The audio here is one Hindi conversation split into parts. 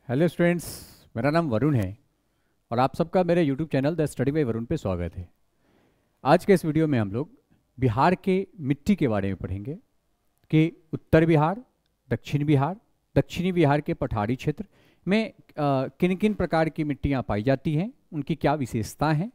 हेलो स्टूडेंट्स, मेरा नाम वरुण है और आप सबका मेरे YouTube channel the study bye Varun पे स्वागत है। आज के इस वीडियो में हम लोग बिहार के मिट्टी के बारे में पढ़ेंगे कि उत्तर बिहार, दक्षिणी बिहार के पठारी क्षेत्र में किन किन प्रकार की मिट्टियाँ पाई जाती हैं, उनकी क्या विशेषता हैं,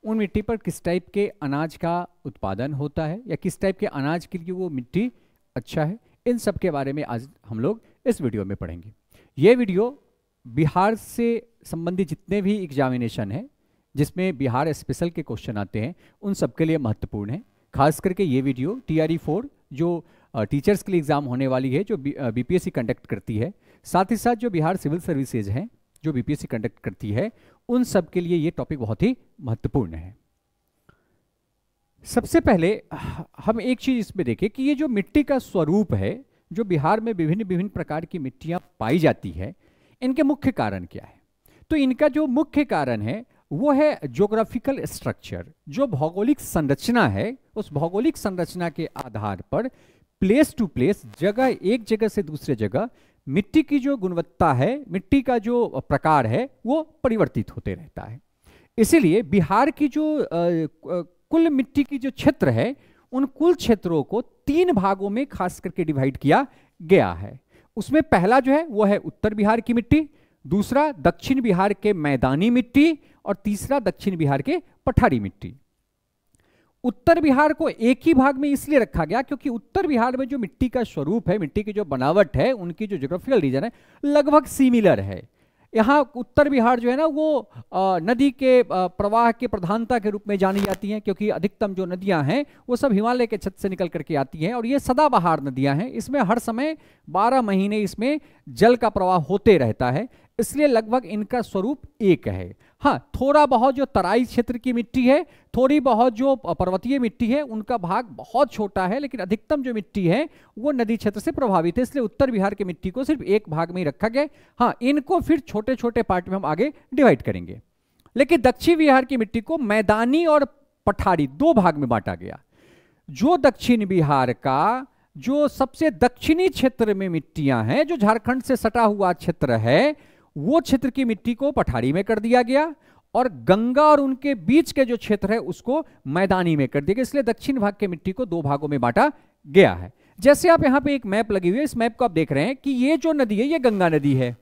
उन मिट्टी पर किस टाइप के अनाज का उत्पादन होता है या किस टाइप के अनाज के लिए वो मिट्टी अच्छा है, इन सब के बारे में आज हम लोग इस वीडियो में पढ़ेंगे। ये वीडियो बिहार से संबंधित जितने भी एग्जामिनेशन हैं जिसमें बिहार स्पेशल के क्वेश्चन आते हैं उन सब के लिए महत्वपूर्ण है। खास करके ये वीडियो TRE4 जो टीचर्स के लिए एग्जाम होने वाली है, जो BPSC कंडक्ट करती है, साथ ही साथ जो बिहार सिविल सर्विसेज हैं जो BPSC कंडक्ट करती है, उन सब के लिए ये टॉपिक बहुत ही महत्वपूर्ण है। सबसे पहले हम एक चीज इसमें देखें कि ये जो मिट्टी का स्वरूप है, जो बिहार में विभिन्न विभिन्न प्रकार की मिट्टियां पाई जाती है, इनके मुख्य कारण क्या है। तो इनका जो मुख्य कारण है वो है ज्योग्राफिकल स्ट्रक्चर। जो भौगोलिक संरचना है, उस भौगोलिक संरचना के आधार पर प्लेस टू प्लेस, जगह एक जगह से दूसरे जगह मिट्टी की जो गुणवत्ता है, मिट्टी का जो प्रकार है, वो परिवर्तित होते रहता है। इसीलिए बिहार की जो कुल मिट्टी की जो क्षेत्र है, उन कुल क्षेत्रों को 3 भागों में खास करके डिवाइड किया गया है। उसमें पहला जो है वो है उत्तर बिहार की मिट्टी, दूसरा दक्षिण बिहार के मैदानी मिट्टी और तीसरा दक्षिण बिहार के पठारी मिट्टी। उत्तर बिहार को एक ही भाग में इसलिए रखा गया क्योंकि उत्तर बिहार में जो मिट्टी का स्वरूप है, मिट्टी की जो बनावट है, उनकी जो ज्योग्राफिकल रीजन है लगभग सिमिलर है। यहाँ उत्तर बिहार जो है ना वो नदी के प्रवाह के प्रधानता के रूप में जानी जाती हैं, क्योंकि अधिकतम जो नदियां हैं वो सब हिमालय के छत से निकल करके आती हैं और ये सदाबहार नदियां हैं। इसमें हर समय 12 महीने इसमें जल का प्रवाह होते रहता है, इसलिए लगभग इनका स्वरूप एक है। हाँ, थोड़ा बहुत जो तराई क्षेत्र की मिट्टी है, थोड़ी बहुत जो पर्वतीय मिट्टी है, उनका भाग बहुत छोटा है, लेकिन अधिकतम जो मिट्टी है वो नदी क्षेत्र से प्रभावित है, इसलिए उत्तर बिहार की मिट्टी को सिर्फ एक भाग में ही रखा गया। हाँ, इनको फिर छोटे छोटे पार्ट में हम आगे डिवाइड करेंगे। लेकिन दक्षिण बिहार की मिट्टी को मैदानी और पठारी 2 भाग में बांटा गया। जो दक्षिण बिहार का जो सबसे दक्षिणी क्षेत्र में मिट्टियां हैं, जो झारखंड से सटा हुआ क्षेत्र है, वो क्षेत्र की मिट्टी को पठारी में कर दिया गया और गंगा और उनके बीच के जो क्षेत्र है उसको मैदानी में कर दिया गया। इसलिए दक्षिण भाग के मिट्टी को 2 भागों में बांटा गया है। जैसे आप यहां पे एक मैप लगी हुई है, इस मैप को आप देख रहे हैं कि ये जो नदी है ये गंगा नदी है,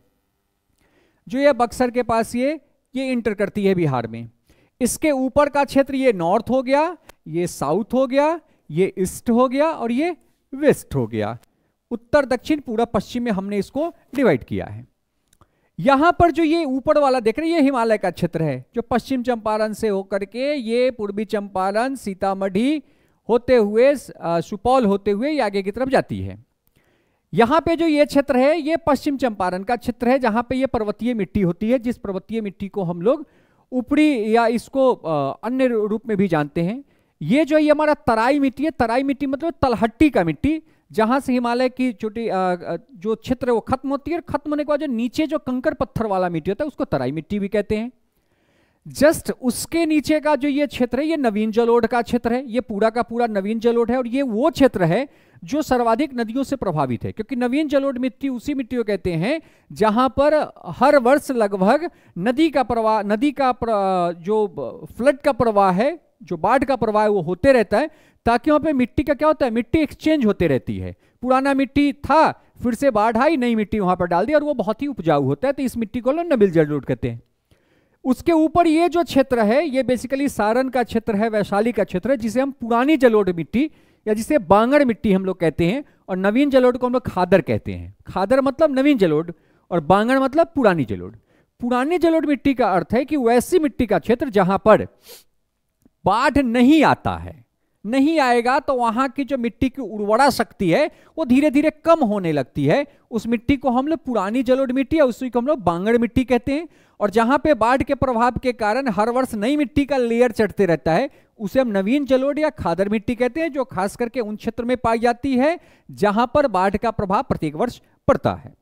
जो ये बक्सर के पास ये इंटर करती है बिहार में। इसके ऊपर का क्षेत्र ये नॉर्थ हो गया, ये साउथ हो गया, ये ईस्ट हो गया और ये वेस्ट हो गया। उत्तर दक्षिण पूरा पश्चिम में हमने इसको डिवाइड किया है। यहां पर जो ये ऊपर वाला देख रहे हैं, ये हिमालय का क्षेत्र है, जो पश्चिम चंपारण से होकर के ये पूर्वी चंपारण, सीतामढ़ी होते हुए सुपौल होते हुए ये आगे की तरफ जाती है। यहां पे जो ये क्षेत्र है ये पश्चिम चंपारण का क्षेत्र है, जहां पे ये पर्वतीय मिट्टी होती है, जिस पर्वतीय मिट्टी को हम लोग ऊपरी या इसको अन्य रूप में भी जानते हैं। ये जो ये हमारा तराई मिट्टी है, तराई मिट्टी मतलब तलहट्टी का मिट्टी, जहां से हिमालय की छोटी जो क्षेत्र है वो खत्म होती है, और खत्म होने के बाद जो नीचे जो कंकर पत्थर वाला मिट्टी होता है उसको तराई मिट्टी भी कहते हैं। जस्ट उसके नीचे का जो ये क्षेत्र है ये नवीन जलोढ़ का क्षेत्र है, ये पूरा का पूरा नवीन जलोढ़ है और ये वो क्षेत्र है जो सर्वाधिक नदियों से प्रभावित है, क्योंकि नवीन जलोढ़ मिट्टी उसी मिट्टी को कहते हैं जहां पर हर वर्ष लगभग नदी का प्रवाह, जो फ्लड का प्रवाह है, जो बाढ़ का प्रवाह है वो होते रहता है, ताकि वहां पे मिट्टी का क्या होता है, मिट्टी एक्सचेंज होते रहती है। पुराना मिट्टी था, फिर से बाढ़ आई, नई मिट्टी वहां पर डाल दी और वो बहुत ही उपजाऊ होता है, तो इस मिट्टी को लोग नवीन जलोढ़ कहते हैं। उसके ऊपर ये जो क्षेत्र है ये बेसिकली सारण का क्षेत्र है, वैशाली का क्षेत्र है, जिसे हम पुरानी जलोढ़ मिट्टी या जिसे बांगड़ मिट्टी हम लोग कहते हैं, और नवीन जलोढ़ को हम लोग खादर कहते हैं। खादर मतलब नवीन जलोढ़ और बांगड़ मतलब पुरानी जलोढ़। पुरानी जलोढ़ मिट्टी का अर्थ है कि वैसी मिट्टी का क्षेत्र जहां पर बाढ़ नहीं आता है, नहीं आएगा तो वहां की जो मिट्टी की उर्वरा शक्ति है वो धीरे धीरे कम होने लगती है। उस मिट्टी को हम लोग पुरानी जलोढ़ मिट्टी या उसी को हम लोग बांगड़ मिट्टी कहते हैं। और जहां पे बाढ़ के प्रभाव के कारण हर वर्ष नई मिट्टी का लेयर चढ़ते रहता है, उसे हम नवीन जलोढ़ या खादर मिट्टी कहते हैं, जो खास करके उन क्षेत्र में पाई जाती है जहां पर बाढ़ का प्रभाव प्रत्येक वर्ष पड़ता है।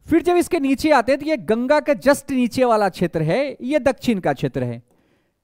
फिर जब इसके नीचे आते हैं तो ये गंगा के जस्ट नीचे वाला क्षेत्र है, ये दक्षिण का क्षेत्र है।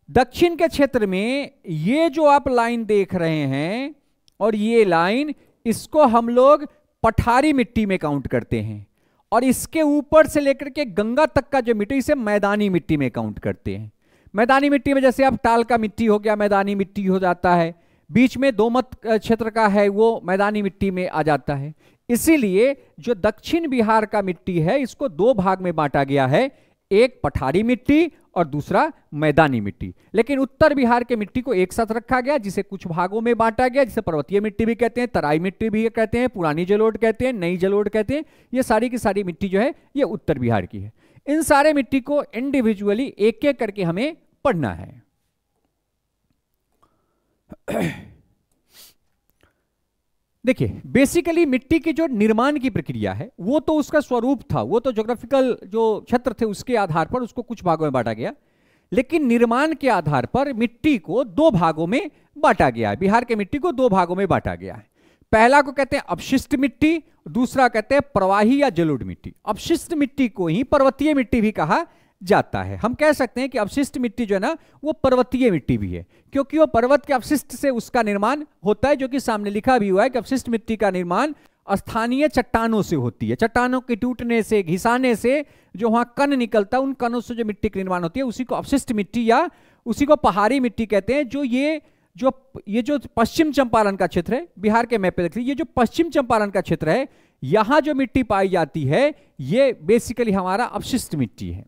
दक्षिण के क्षेत्र में ये जो आप लाइन देख रहे हैं और ये लाइन, इसको हम लोग पठारी मिट्टी में काउंट करते हैं। और इसके ऊपर से लेकर के गंगा तक का जो मिट्टी, इसे मैदानी मिट्टी में काउंट करते हैं। मैदानी मिट्टी में जैसे अब टाल का मिट्टी हो गया, मैदानी मिट्टी हो जाता है। बीच में दोमट क्षेत्र का है, वो मैदानी मिट्टी में आ जाता है। इसीलिए जो दक्षिण बिहार का मिट्टी है, इसको दो भाग में बांटा गया है, एक पठारी मिट्टी और दूसरा मैदानी मिट्टी। लेकिन उत्तर बिहार के मिट्टी को एक साथ रखा गया, जिसे कुछ भागों में बांटा गया, जिसे पर्वतीय मिट्टी भी कहते हैं, तराई मिट्टी भी कहते हैं, पुरानी जलोढ़ कहते हैं, नई जलोढ़ कहते हैं। ये सारी की सारी मिट्टी जो है ये उत्तर बिहार की है। इन सारे मिट्टी को इंडिविजुअली एक एक करके हमें पढ़ना है। देखिए, बेसिकली मिट्टी की जो निर्माण की प्रक्रिया है, वो तो उसका स्वरूप था, वो तो ज्योग्राफिकल जो क्षेत्र थे उसके आधार पर उसको कुछ भागों में बांटा गया। लेकिन निर्माण के आधार पर मिट्टी को दो भागों में बांटा गया है। बिहार के मिट्टी को दो भागों में बांटा गया है। पहला को कहते हैं अपशिष्ट मिट्टी, दूसरा कहते हैं प्रवाही या जलोढ़ मिट्टी। अपशिष्ट मिट्टी को ही पर्वतीय मिट्टी भी कहा जाता है। हम कह सकते हैं कि अपशिष्ट मिट्टी जो है ना, वो पर्वतीय मिट्टी भी है, क्योंकि वो पर्वत के अपशिष्ट से उसका निर्माण होता है, जो कि सामने लिखा भी हुआ है कि अपशिष्ट मिट्टी का निर्माण स्थानीय चट्टानों से होती है। चट्टानों के टूटने से, घिसाने से जो वहां कण निकलता है, उन कणों से जो मिट्टी का निर्माण होती है, उसी को अपशिष्ट मिट्टी या उसी को पहाड़ी मिट्टी कहते हैं। जो ये जो पश्चिम चंपारण का क्षेत्र है, बिहार के मैप पे देख लीजिए, ये जो पश्चिम चंपारण का क्षेत्र है, यहां जो मिट्टी पाई जाती है, ये बेसिकली हमारा अपशिष्ट मिट्टी है।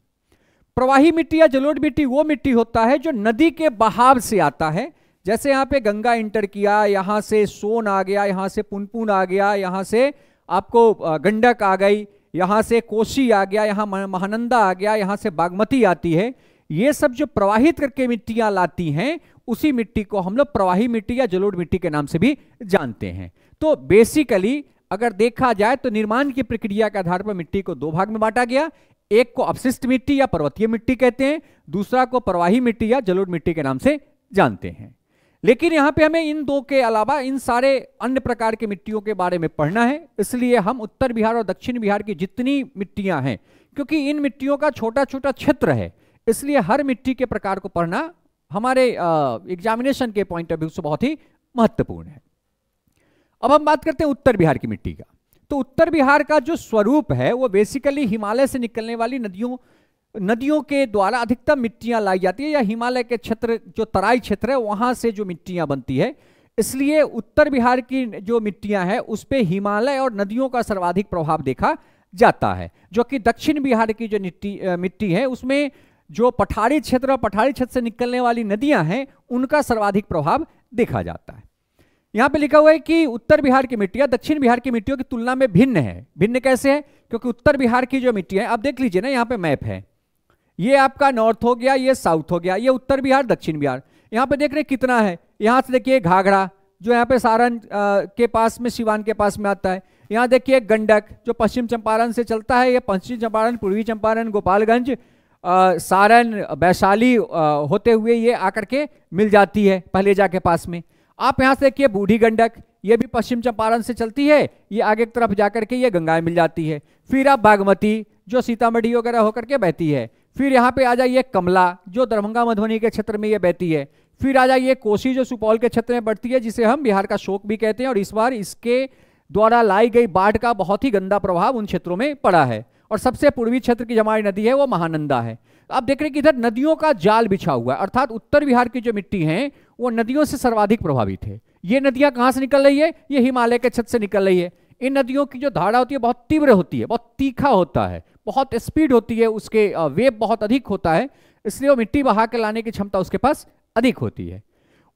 प्रवाही मिट्टी या जलोढ़ मिट्टी वो मिट्टी होता है जो नदी के बहाव से आता है। जैसे यहाँ पे गंगा इंटर किया, यहाँ से सोन आ गया, यहाँ से पुनपुन आ गया, यहाँ से आपको गंडक आ गई, यहाँ से कोसी आ गया, यहाँ महानंदा आ गया, यहाँ से बागमती आती है। ये सब जो प्रवाहित करके मिट्टियां लाती हैं, उसी मिट्टी को हम लोग प्रवाही मिट्टी या जलोढ़ मिट्टी के नाम से भी जानते हैं। तो बेसिकली अगर देखा जाए तो निर्माण की प्रक्रिया के आधार पर मिट्टी को दो भाग में बांटा गया। एक को अपशिष्ट मिट्टी या पर्वतीय मिट्टी कहते हैं, दूसरा को प्रवाही मिट्टी या जलोढ़ मिट्टी के नाम से जानते हैं। लेकिन यहां पे हमें इन दो के अलावा इन सारे अन्य प्रकार की मिट्टियों के बारे में पढ़ना है। इसलिए हम उत्तर बिहार और दक्षिण बिहार की जितनी मिट्टियां हैं, क्योंकि इन मिट्टियों का छोटा छोटा क्षेत्र है, इसलिए हर मिट्टी के प्रकार को पढ़ना हमारे एग्जामिनेशन के पॉइंट ऑफ व्यू से बहुत ही महत्वपूर्ण है। अब हम बात करते हैं उत्तर बिहार की मिट्टी का। तो उत्तर बिहार का जो स्वरूप है, वो बेसिकली हिमालय से निकलने वाली नदियों के द्वारा अधिकतम मिट्टियां लाई जाती है, या हिमालय के क्षेत्र जो तराई क्षेत्र है वहां से जो मिट्टियां बनती है। इसलिए उत्तर बिहार की जो मिट्टियां हैं उस पे हिमालय और नदियों का सर्वाधिक प्रभाव देखा जाता है। जो कि दक्षिण बिहार की जो मिट्टी है, उसमें जो पठारी क्षेत्र और पठारी क्षेत्र से निकलने वाली नदियां हैं, उनका सर्वाधिक प्रभाव देखा जाता है। यहां पे लिखा हुआ है कि उत्तर बिहार की मिट्टियां दक्षिण बिहार की मिट्टियों की तुलना में भिन्न है। भिन्न कैसे है? क्योंकि उत्तर बिहार की जो मिट्टी है, आप देख लीजिए ना, यहाँ पे मैप है, ये आपका नॉर्थ हो गया, ये साउथ हो गया, ये उत्तर बिहार दक्षिण बिहार। यहाँ पे देख रहे कितना है, यहाँ से देखिए घाघरा जो यहाँ पे सारण के पास में, सिवान के पास में आता है। यहाँ देखिए गंडक जो पश्चिम चंपारण से चलता है, ये पश्चिम चंपारण, पूर्वी चंपारण, गोपालगंज, सारण, वैशाली होते हुए ये आकर के मिल जाती है पहलेजा के पास में। आप यहाँ से देखिए बूढ़ी गंडक, ये भी पश्चिम चंपारण से चलती है, ये आगे की तरफ जाकर के ये गंगा में मिल जाती है। फिर आप बागमती जो सीतामढ़ी वगैरह होकर के बहती है। फिर यहाँ पे आ जाइए कमला जो दरभंगा मधुबनी के क्षेत्र में ये बहती है। फिर आ जाइए कोसी जो सुपौल के क्षेत्र में बढ़ती है, जिसे हम बिहार का शोक भी कहते हैं। और इस बार इसके द्वारा लाई गई बाढ़ का बहुत ही गंदा प्रभाव उन क्षेत्रों में पड़ा है। और सबसे पूर्वी क्षेत्र की जो हमारी नदी है वो महानंदा है। आप देख रहे हैं कि इधर नदियों का जाल बिछा हुआ है, अर्थात उत्तर बिहार की जो मिट्टी है वो नदियों से सर्वाधिक प्रभावित है। ये नदियां कहाँ से निकल रही है? ये हिमालय के क्षेत्र से निकल रही है। इन नदियों की जो धारा होती है बहुत तीव्र होती है, बहुत तीखा होता है, बहुत स्पीड होती है, उसके वेब बहुत अधिक होता है, इसलिए वो मिट्टी बहा के लाने की क्षमता उसके पास अधिक होती है।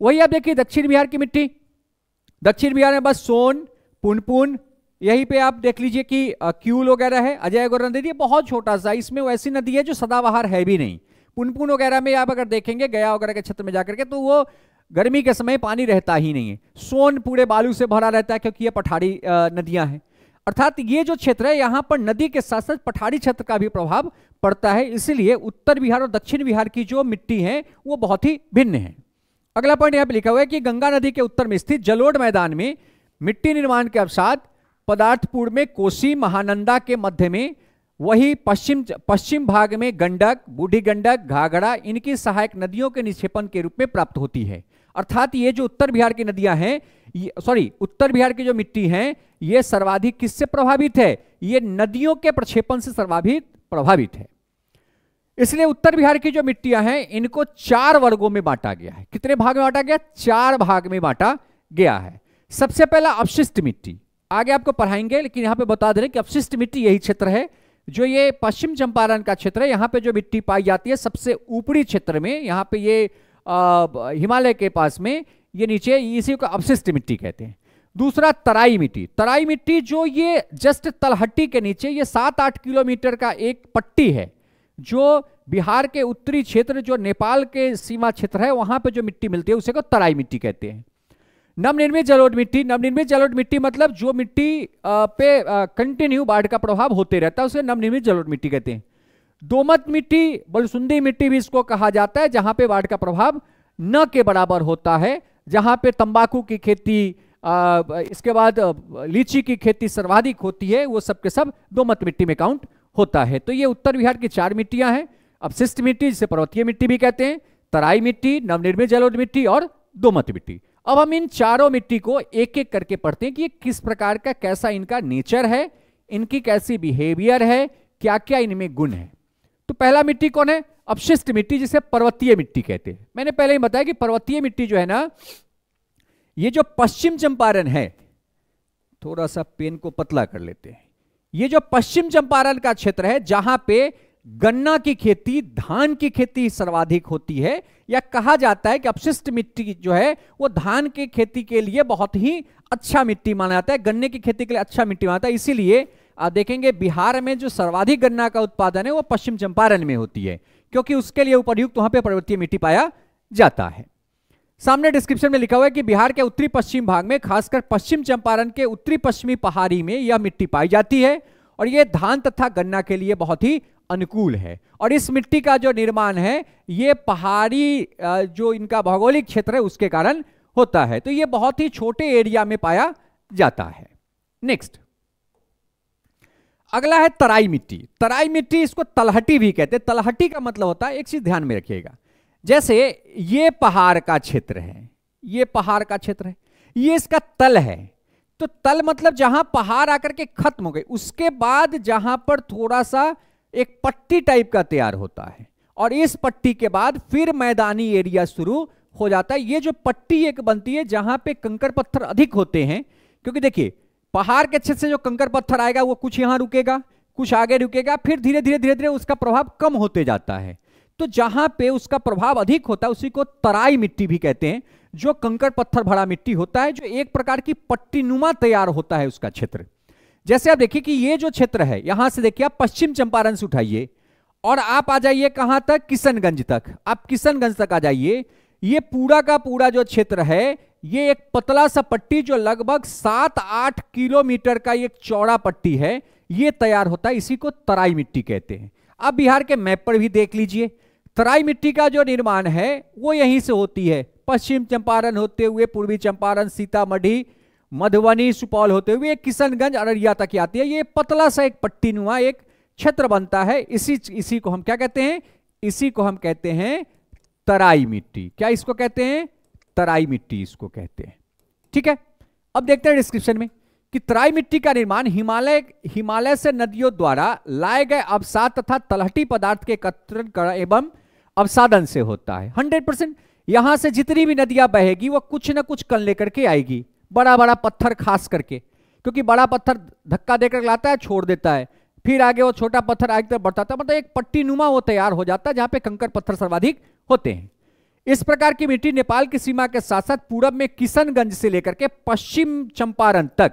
वही आप देखिए दक्षिण बिहार की मिट्टी, दक्षिण बिहार में बस सोन, पुनपुन, यहीं पे आप देख लीजिए कि क्यूल वगैरह है। अजय गोर नदी बहुत छोटा सा, इसमें वैसी नदी है जो सदाबहार है भी नहीं। पुनपुन वगैरह में आप अगर देखेंगे गया वगैरह के क्षेत्र में जाकर के, तो वो गर्मी के समय पानी रहता ही नहीं है। सोन पूरे बालू से भरा रहता है, क्योंकि ये पठारी नदियां हैं। अर्थात ये जो क्षेत्र है यहाँ पर नदी के साथ साथ पठारी क्षेत्र का भी प्रभाव पड़ता है, इसलिए उत्तर बिहार और दक्षिण बिहार की जो मिट्टी है वो बहुत ही भिन्न है। अगला पॉइंट यहाँ पे लिखा हुआ है कि गंगा नदी के उत्तर में स्थित जलोढ़ मैदान में मिट्टी निर्माण के पश्चात पदार्थपूर्ण में कोसी, महानंदा के मध्य में, वही पश्चिम भाग में गंडक, बूढ़ी गंडक, घाघरा, इनकी सहायक नदियों के निक्षेपण के रूप में प्राप्त होती है। अर्थात ये जो उत्तर बिहार की नदियां हैं, उत्तर बिहार की जो मिट्टी है, ये सर्वाधिक किससे प्रभावित है? ये नदियों के प्रक्षेपण से सर्वाधिक प्रभावित है। इसलिए उत्तर बिहार की जो मिट्टियां हैं इनको 4 वर्गों में बांटा गया है। कितने भाग में बांटा गया? 4 भाग में बांटा गया है। सबसे पहला अपशिष्ट मिट्टी, आगे आपको पढ़ाएंगे, लेकिन यहां पे बता दे रहे कि अपशिष्ट मिट्टी यही क्षेत्र है जो ये पश्चिम चंपारण का क्षेत्र है। यहाँ पे जो मिट्टी पाई जाती है सबसे ऊपरी क्षेत्र में, यहाँ पे ये हिमालय के पास में, ये नीचे, इसी को अपशिष्ट मिट्टी कहते हैं। दूसरा तराई मिट्टी, तराई मिट्टी जो ये जस्ट तलहटी के नीचे, ये 7-8 किलोमीटर का एक पट्टी है जो बिहार के उत्तरी क्षेत्र, जो नेपाल के सीमा क्षेत्र है, वहां पे जो मिट्टी मिलती है उसे को तराई मिट्टी कहते हैं। नवनिर्मित जलोढ़ मिट्टी, नवनिर्मित जलोढ़ मिट्टी मतलब जो मिट्टी पे कंटिन्यू बाढ़ का प्रभाव होते रहता है उसे नवनिर्मित जलोढ़ मिट्टी कहते हैं। दोमट मिट्टी, बलसुंदी मिट्टी भी इसको कहा जाता है, जहां पे बाढ़ का प्रभाव न के बराबर होता है, जहां पे तंबाकू की खेती, इसके बाद लीची की खेती सर्वाधिक होती है, वो सब के सब दोमट मिट्टी में काउंट होता है। तो ये उत्तर बिहार की 4 मिट्टियां हैं। अपशिष्ट मिट्टी जिसे पर्वतीय मिट्टी भी कहते हैं, तराई मिट्टी, नवनिर्मित जलोढ़ मिट्टी और दोमट मिट्टी। अब हम इन चारों मिट्टी को एक एक करके पढ़ते हैं कि ये किस प्रकार का, कैसा इनका नेचर है, इनकी कैसी बिहेवियर है, क्या क्या इनमें गुण है। तो पहला मिट्टी कौन है? अपशिष्ट मिट्टी, जिसे पर्वतीय मिट्टी कहते हैं। मैंने पहले ही बताया कि पर्वतीय मिट्टी जो है ना, ये जो पश्चिम चंपारण है, थोड़ा सा पेन को पतला कर लेते हैं, ये जो पश्चिम चंपारण का क्षेत्र है जहां पे गन्ना की खेती, धान की खेती सर्वाधिक होती है, या कहा जाता है कि अपशिष्ट मिट्टी जो है वो धान की खेती के लिए बहुत ही अच्छा मिट्टी माना जाता है, गन्ने की खेती के लिए अच्छा मिट्टी माना जाता है। इसीलिए आप देखेंगे बिहार में जो सर्वाधिक गन्ना का उत्पादन है वो पश्चिम चंपारण में होती है, क्योंकि उसके लिए उपयुक्त वहां पे पर्वतीय मिट्टी पाया जाता है। सामने डिस्क्रिप्शन में लिखा हुआ है कि बिहार के उत्तरी पश्चिम भाग में, खासकर पश्चिम चंपारण के उत्तरी पश्चिमी पहाड़ी में यह मिट्टी पाई जाती है और यह धान तथा गन्ना के लिए बहुत ही अनुकूल है। और इस मिट्टी का जो निर्माण है ये पहाड़ी जो इनका भौगोलिक क्षेत्र है उसके कारण होता है। तो ये बहुत ही छोटे एरिया में पाया जाता है। नेक्स्ट, अगला है तराई मिट्टी। तराई मिट्टी, इसको तलहटी भी कहते हैं। तलहटी का मतलब होता है, एक चीज ध्यान में रखिएगा, जैसे ये पहाड़ का क्षेत्र है, ये पहाड़ का क्षेत्र है, ये इसका तल है। तो तल मतलब जहां पहाड़ आकर के खत्म हो गए, उसके बाद जहां पर थोड़ा सा एक पट्टी टाइप का तैयार होता है, और इस पट्टी के बाद फिर मैदानी एरिया शुरू हो जाता है। ये जो पट्टी एक बनती है जहां पे कंकड़ पत्थर अधिक होते हैं, क्योंकि देखिए पहाड़ के क्षेत्र से जो कंकड़ पत्थर आएगा वो कुछ यहां रुकेगा, कुछ आगे रुकेगा, फिर धीरे धीरे धीरे धीरे उसका प्रभाव कम होते जाता है। तो जहां पे उसका प्रभाव अधिक होता है उसी को तराई मिट्टी भी कहते हैं, जो कंकड़ पत्थर भरा मिट्टी होता है, जो एक प्रकार की पट्टीनुमा तैयार होता है उसका क्षेत्र। जैसे आप देखिए कि ये जो क्षेत्र है, यहां से देखिए आप पश्चिम चंपारण से उठाइए और आप आ जाइए कहां तक? किशनगंज तक। आप किशनगंज तक आ जाइए, ये पूरा का पूरा जो क्षेत्र है ये एक पतला सा पट्टी जो लगभग 7-8 किलोमीटर का एक चौड़ा पट्टी है, ये तैयार होता है, इसी को तराई मिट्टी कहते हैं। आप बिहार के मैप पर भी देख लीजिए, तराई मिट्टी का जो निर्माण है वो यहीं से होती है, पश्चिम चंपारण होते हुए पूर्वी चंपारण, सीतामढ़ी, मधुबनी, सुपौल होते हुए किशनगंज, अररिया तक आती है। ये पतला सा एक पट्टीनुमा एक क्षेत्र बनता है। इसी को हम क्या कहते हैं? इसी को हम कहते हैं तराई मिट्टी। क्या इसको कहते हैं? तराई मिट्टी इसको कहते हैं। ठीक है, अब देखते हैं डिस्क्रिप्शन में कि तराई मिट्टी का निर्माण हिमालय से नदियों द्वारा लाए गए अवसाद तथा तलहटी पदार्थ के एकत्रीकरण एवं अवसादन से होता है। 100% यहां से जितनी भी नदियां बहेगी वो कुछ ना कुछ कण लेकर के आएगी, बड़ा बड़ा पत्थर खास करके, क्योंकि बड़ा पत्थर धक्का देकर लाता है, छोड़ देता है, फिर आगे वो छोटा पत्थर आगे तक बढ़ता है, मतलब एक पट्टीनुमा वो तैयार हो जाता है जहां पे कंकड़ पत्थर सर्वाधिक होते हैं। इस प्रकार की मिट्टी नेपाल की सीमा के साथ साथ पूरब में किशनगंज से लेकर के पश्चिम चंपारण तक,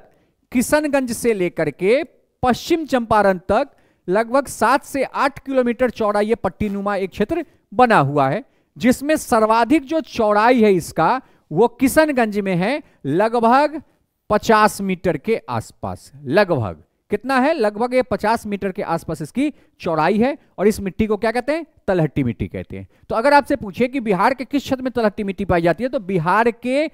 किशनगंज से लेकर के पश्चिम चंपारण तक लगभग 7 से 8 किलोमीटर चौड़ा ये पट्टीनुमा एक क्षेत्र बना हुआ है, जिसमें सर्वाधिक जो चौड़ाई है इसका वो किशनगंज में है, लगभग 50 मीटर के आसपास। लगभग कितना है? लगभग ये 50 मीटर के आसपास इसकी चौड़ाई है। और इस मिट्टी को क्या कहते हैं? तलहटी मिट्टी कहते हैं। तो अगर आपसे पूछे कि बिहार के किस क्षेत्र में तलहटी मिट्टी पाई जाती है, तो बिहार के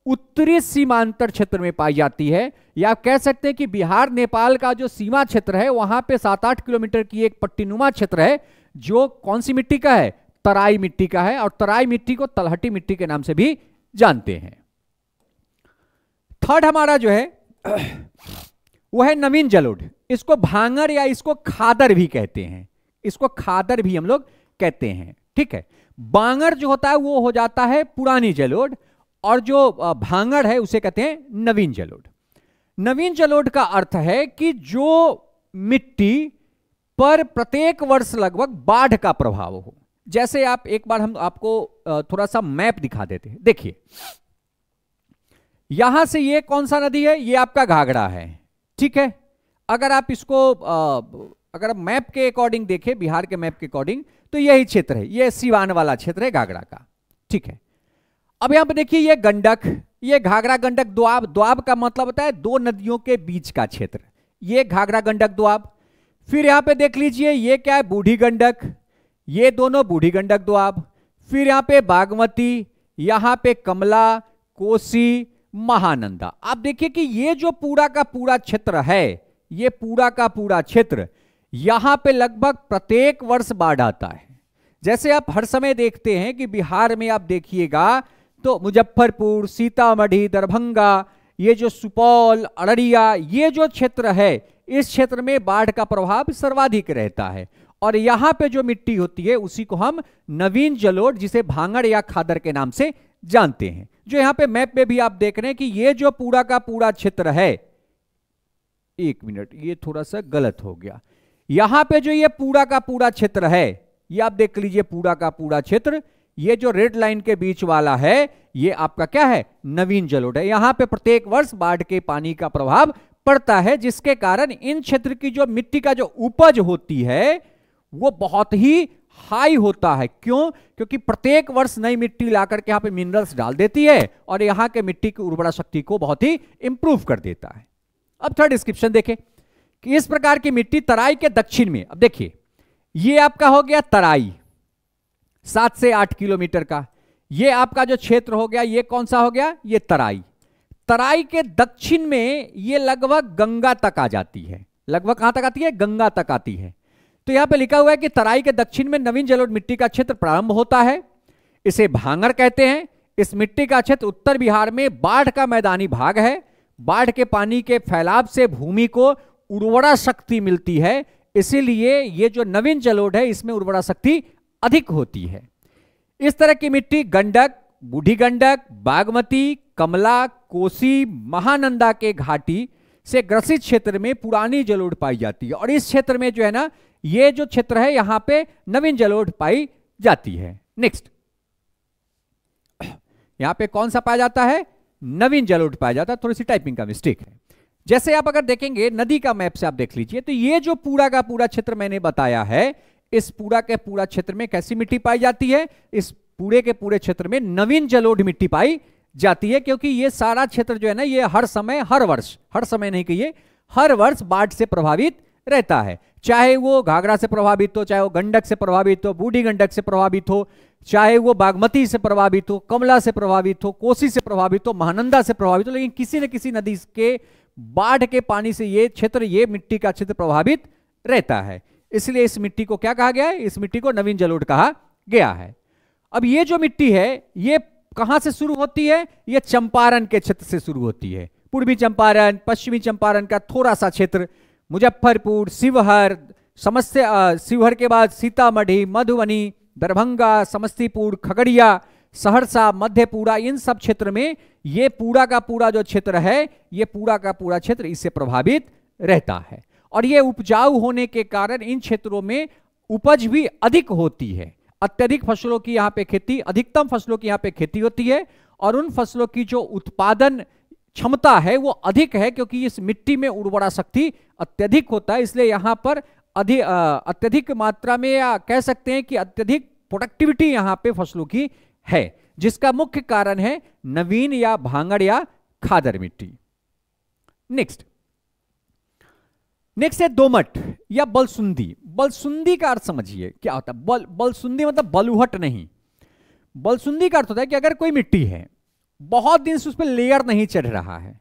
उत्तरी सीमांतर क्षेत्र में पाई जाती है, या आप कह सकते हैं कि बिहार नेपाल का जो सीमा क्षेत्र है वहां पे 7-8 किलोमीटर की एक पट्टीनुमा क्षेत्र है, जो कौन सी मिट्टी का है? तराई मिट्टी का है। और तराई मिट्टी को तलहटी मिट्टी के नाम से भी जानते हैं। थर्ड हमारा जो है वो है नवीन जलोढ़। इसको भांगर या इसको खादर भी कहते हैं, इसको खादर भी हम लोग कहते हैं, ठीक है। बांगर जो होता है वो हो जाता है पुरानी जलोढ़, और जो भांगड़ है उसे कहते हैं नवीन जलोढ़। नवीन जलोढ़ का अर्थ है कि जो मिट्टी पर प्रत्येक वर्ष लगभग बाढ़ का प्रभाव हो। जैसे आप एक बार हम आपको थोड़ा सा मैप दिखा देते हैं। देखिए यहां से ये कौन सा नदी है, ये आपका घाघरा है, ठीक है। अगर आप इसको अगर मैप के अकॉर्डिंग देखें, बिहार के मैप के अकॉर्डिंग, तो यही क्षेत्र है, ये सीवान वाला क्षेत्र है घाघरा का, ठीक है। अब यहां पर देखिए ये गंडक, ये घाघरा गंडक दोआब, दोआब का मतलब होता है दो नदियों के बीच का क्षेत्र, ये घाघरा गंडक दोआब। फिर यहां पे देख लीजिए ये क्या है, बूढ़ी गंडक, ये दोनों बूढ़ी गंडक दोआब। फिर यहां पे बागमती, यहां पे कमला, कोसी, महानंदा। आप देखिए कि ये जो पूरा का पूरा क्षेत्र है, ये पूरा का पूरा क्षेत्र, यहां पे लगभग प्रत्येक वर्ष बाढ़ आता है। जैसे आप हर समय देखते हैं कि बिहार में आप देखिएगा तो मुजफ्फरपुर, सीतामढ़ी, दरभंगा, ये जो सुपौल, अररिया, ये जो क्षेत्र है, इस क्षेत्र में बाढ़ का प्रभाव सर्वाधिक रहता है। और यहां पे जो मिट्टी होती है उसी को हम नवीन जलोढ़, जिसे भांगड़ या खादर के नाम से जानते हैं। जो यहां पे मैप में भी आप देख रहे हैं कि ये जो पूरा का पूरा क्षेत्र है, एक मिनट ये थोड़ा सा गलत हो गया, यहां पे जो ये पूरा का पूरा क्षेत्र है, ये आप देख लीजिए पूरा का पूरा क्षेत्र, ये जो रेड लाइन के बीच वाला है, ये आपका क्या है, नवीन जलोढ़ है। यहां पे प्रत्येक वर्ष बाढ़ के पानी का प्रभाव पड़ता है, जिसके कारण इन क्षेत्र की जो मिट्टी का जो उपज होती है वो बहुत ही हाई होता है। क्यों? क्योंकि प्रत्येक वर्ष नई मिट्टी लाकर के यहां पे मिनरल्स डाल देती है और यहां के मिट्टी की उर्वरा शक्ति को बहुत ही इंप्रूव कर देता है। अब थर्ड डिस्क्रिप्शन देखें कि इस प्रकार की मिट्टी तराई के दक्षिण में, अब देखिए ये आपका हो गया तराई 7 से 8 किलोमीटर का, ये आपका जो क्षेत्र हो गया ये कौन सा हो गया, ये तराई। तराई के दक्षिण में ये लगभग गंगा तक आ जाती है, लगभग कहां तक आती है, गंगा तक आती है। तो यहां पे लिखा हुआ है कि तराई के दक्षिण में नवीन जलोढ़ मिट्टी का क्षेत्र प्रारंभ होता है, इसे भांगर कहते हैं। इस मिट्टी का क्षेत्र उत्तर बिहार में बाढ़ का मैदानी भाग है। बाढ़ के पानी के फैलाव से भूमि को उर्वरा शक्ति मिलती है, इसीलिए ये जो नवीन जलोढ़ है इसमें उर्वरा शक्ति अधिक होती है। इस तरह की मिट्टी गंडक, बूढ़ी गंडक, बागमती, कमला, कोसी, महानंदा के घाटी से ग्रसित क्षेत्र में पुरानी जलोढ़ पाई जाती है। और इस क्षेत्र में जो है ना, ये जो क्षेत्र है यहां पे नवीन जलोढ़ पाई जाती है। नेक्स्ट, यहां पे कौन सा पाया जाता है, नवीन जलोढ़ पाया जाता है। थोड़ी सी टाइपिंग का मिस्टेक है। जैसे आप अगर देखेंगे नदी का मैप से आप देख लीजिए, तो ये जो पूरा का पूरा क्षेत्र मैंने बताया है, इस पूरा के पूरा क्षेत्र में कैसी मिट्टी पाई जाती है, इस पूरे के पूरे क्षेत्र में नवीन जलोढ़ मिट्टी पाई जाती है। क्योंकि ये सारा क्षेत्र जो है ना, ये हर समय, हर वर्ष, हर समय नहीं कहिए, हर वर्ष बाढ़ से प्रभावित रहता है। चाहे वो घाघरा से प्रभावित हो, चाहे वो गंडक से प्रभावित हो, बूढ़ी गंडक से प्रभावित हो, चाहे वो बागमती से प्रभावित हो, कमला से प्रभावित हो, कोसी से प्रभावित हो, महानंदा से प्रभावित हो, लेकिन किसी न किसी नदी के बाढ़ के पानी से ये क्षेत्र, ये मिट्टी का क्षेत्र प्रभावित रहता है। इसलिए इस मिट्टी को क्या कहा गया है, इस मिट्टी को नवीन जलोढ़ कहा गया है। अब ये जो मिट्टी है ये कहां से शुरू होती है, ये चंपारण के क्षेत्र से शुरू होती है। पूर्वी चंपारण, पश्चिमी चंपारण का थोड़ा सा क्षेत्र, मुजफ्फरपुर, शिवहर, शिवहर के बाद सीतामढ़ी, मधुबनी, दरभंगा, समस्तीपुर, खगड़िया, सहरसा, मधेपुरा, इन सब क्षेत्र में ये पूरा का पूरा जो क्षेत्र है, ये पूरा का पूरा क्षेत्र इससे प्रभावित रहता है। और ये उपजाऊ होने के कारण इन क्षेत्रों में उपज भी अधिक होती है। अत्यधिक फसलों की यहाँ पे खेती, अधिकतम फसलों की यहाँ पे खेती होती है, और उन फसलों की जो उत्पादन क्षमता है वो अधिक है, क्योंकि इस मिट्टी में उर्वरा शक्ति अत्यधिक होता है। इसलिए यहाँ पर अत्यधिक मात्रा में, या कह सकते हैं कि अत्यधिक प्रोडक्टिविटी यहाँ पे फसलों की है, जिसका मुख्य कारण है नवीन या भांगड़ या खादर मिट्टी। नेक्स्ट है दोमट या बलसुंदी। बलसुंदी का अर्थ समझिए क्या होता है। बलसुंदी मतलब बलुहट नहीं। बलसुंदी का अर्थ होता है कि अगर कोई मिट्टी है, बहुत दिन से उस पर लेयर नहीं चढ़ रहा है,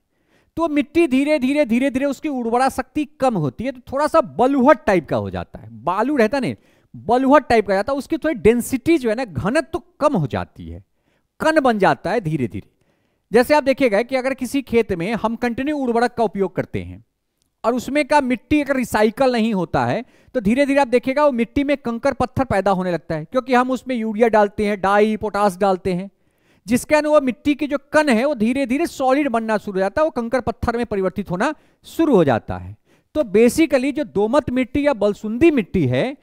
तो मिट्टी धीरे धीरे धीरे धीरे उसकी उर्वरा शक्ति कम होती है, तो थोड़ा सा बलुहट टाइप का हो जाता है। बालू रहता नहीं, बलुहट टाइप का जाता है, उसकी थोड़ी डेंसिटी जो है ना, घनत्व तो कम हो जाती है, कण बन जाता है धीरे धीरे। जैसे आप देखिएगा कि अगर किसी खेत में हम कंटिन्यू उर्वरक का उपयोग करते हैं और उसमें का मिट्टी अगर रिसाइकल नहीं होता है तो धीरे धीरे आप देखिएगा वो मिट्टी में कंकर पत्थर पैदा होने लगता है, क्योंकि हम उसमें यूरिया डालते हैं, डाई पोटास डालते हैं, जिसके कारण वो मिट्टी की जो कण है वो धीरे धीरे सॉलिड बनना शुरू हो जाता है, वो कंकर पत्थर में परिवर्तित होना शुरू हो जाता है। तो बेसिकली जो दोमट मिट्टी या बलसुंदी मिट्टी है,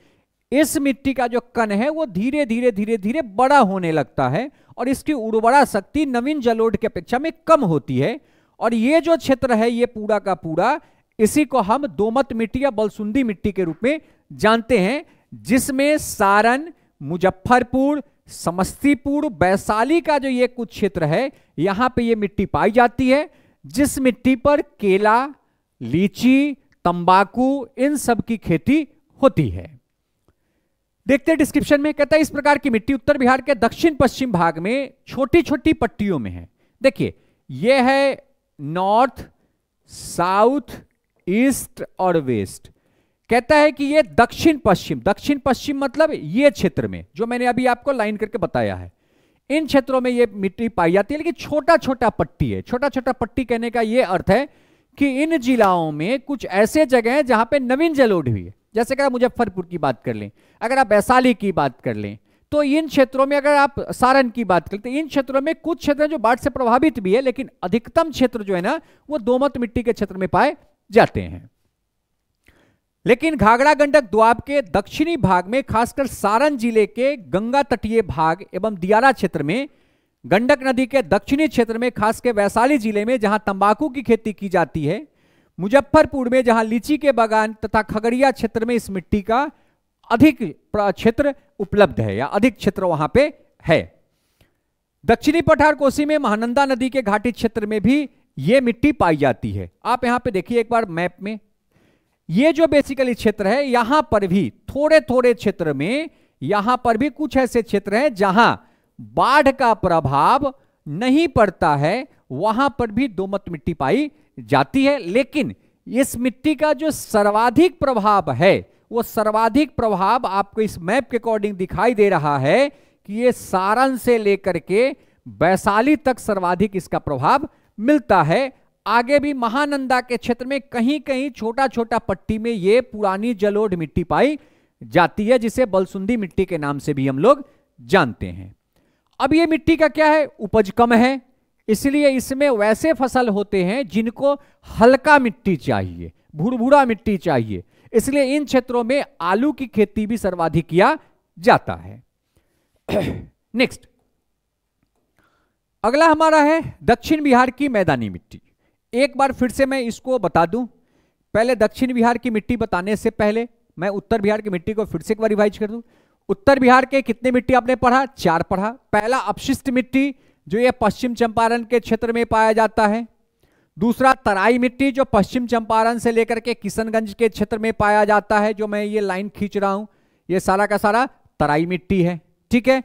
इस मिट्टी का जो कण है वो धीरे धीरे धीरे धीरे बड़ा होने लगता है और इसकी उर्वरा शक्ति नवीन जलोढ़ की अपेक्षा में कम होती है। और ये जो क्षेत्र है ये पूरा का पूरा, इसी को हम दोमट मिट्टी या बलसुंदी मिट्टी के रूप में जानते हैं, जिसमें सारण, मुजफ्फरपुर, समस्तीपुर, वैशाली का जो ये कुछ क्षेत्र है यहां पे ये मिट्टी पाई जाती है, जिस मिट्टी पर केला, लीची, तंबाकू इन सब की खेती होती है। देखते हैं डिस्क्रिप्शन में, कहता है इस प्रकार की मिट्टी उत्तर बिहार के दक्षिण पश्चिम भाग में छोटी छोटी पट्टियों में है। देखिए ये है नॉर्थ, साउथ, ईस्ट और वेस्ट। कहता है कि ये दक्षिण पश्चिम, दक्षिण पश्चिम मतलब ये क्षेत्र में जो मैंने अभी आपको लाइन करके बताया है, इन क्षेत्रों में ये मिट्टी पाई जाती है, लेकिन छोटा छोटा पट्टी है। छोटा छोटा पट्टी कहने का ये अर्थ है कि इन जिलाओं में कुछ ऐसे जगह हैं जहां पे नवीन जलोढ़ हुई है। जैसे अगर मुजफ्फरपुर की बात कर लें, अगर आप वैशाली की बात कर लें, तो इन क्षेत्रों में, अगर आप सारण की बात करते हैं, इन क्षेत्रों में कुछ क्षेत्र जो बाढ़ से प्रभावित भी है, लेकिन अधिकतम क्षेत्र जो है ना वो दोमट मिट्टी के क्षेत्र में पाए जाते हैं। लेकिन घाघरा गंडक दोआब के दक्षिणी भाग में, खासकर सारण जिले के गंगा तटीय भाग एवं दियारा क्षेत्र में, गंडक नदी के दक्षिणी क्षेत्र में, खासकर वैशाली जिले में जहां तंबाकू की खेती की जाती है, मुजफ्फरपुर में जहां लीची के बागान तथा खगड़िया क्षेत्र में इस मिट्टी का अधिक क्षेत्र उपलब्ध है या अधिक क्षेत्र वहां पे है। दक्षिणी पठार कोसी में महानंदा नदी के घाटी क्षेत्र में भी यह मिट्टी पाई जाती है। आप यहां पे देखिए एक बार मैप में, ये जो बेसिकली क्षेत्र है यहां पर भी थोड़े थोड़े क्षेत्र में, यहां पर भी कुछ ऐसे क्षेत्र हैं जहां बाढ़ का प्रभाव नहीं पड़ता है, वहां पर भी दोमट मिट्टी पाई जाती है। लेकिन इस मिट्टी का जो सर्वाधिक प्रभाव है, वो सर्वाधिक प्रभाव आपको इस मैप के अकॉर्डिंग दिखाई दे रहा है कि ये सारण से लेकर के वैशाली तक सर्वाधिक इसका प्रभाव मिलता है। आगे भी महानंदा के क्षेत्र में कहीं कहीं छोटा छोटा पट्टी में ये पुरानी जलोढ़ मिट्टी पाई जाती है, जिसे बलसुंदी मिट्टी के नाम से भी हम लोग जानते हैं। अब ये मिट्टी का क्या है, उपज कम है, इसलिए इसमें वैसे फसल होते हैं जिनको हल्का मिट्टी चाहिए, भुरभुरा मिट्टी चाहिए, इसलिए इन क्षेत्रों में आलू की खेती भी सर्वाधिक किया जाता है। नेक्स्ट, अगला हमारा है दक्षिण बिहार की मैदानी मिट्टी। एक बार फिर से मैं इसको बता दूं, पहले दक्षिण बिहार की मिट्टी बताने से पहले मैं उत्तर बिहार की मिट्टी को फिर से एक बार रिवाइज कर दूं। उत्तर बिहार के कितने मिट्टी आपने पढ़ा, 4 पढ़ा। पहला अपशिष्ट मिट्टी जो ये पश्चिम चंपारण के क्षेत्र में पाया जाता है। दूसरा तराई मिट्टी जो पश्चिम चंपारण से लेकर के किशनगंज के क्षेत्र में पाया जाता है, जो मैं ये लाइन खींच रहा हूं ये सारा का सारा तराई मिट्टी है, ठीक है।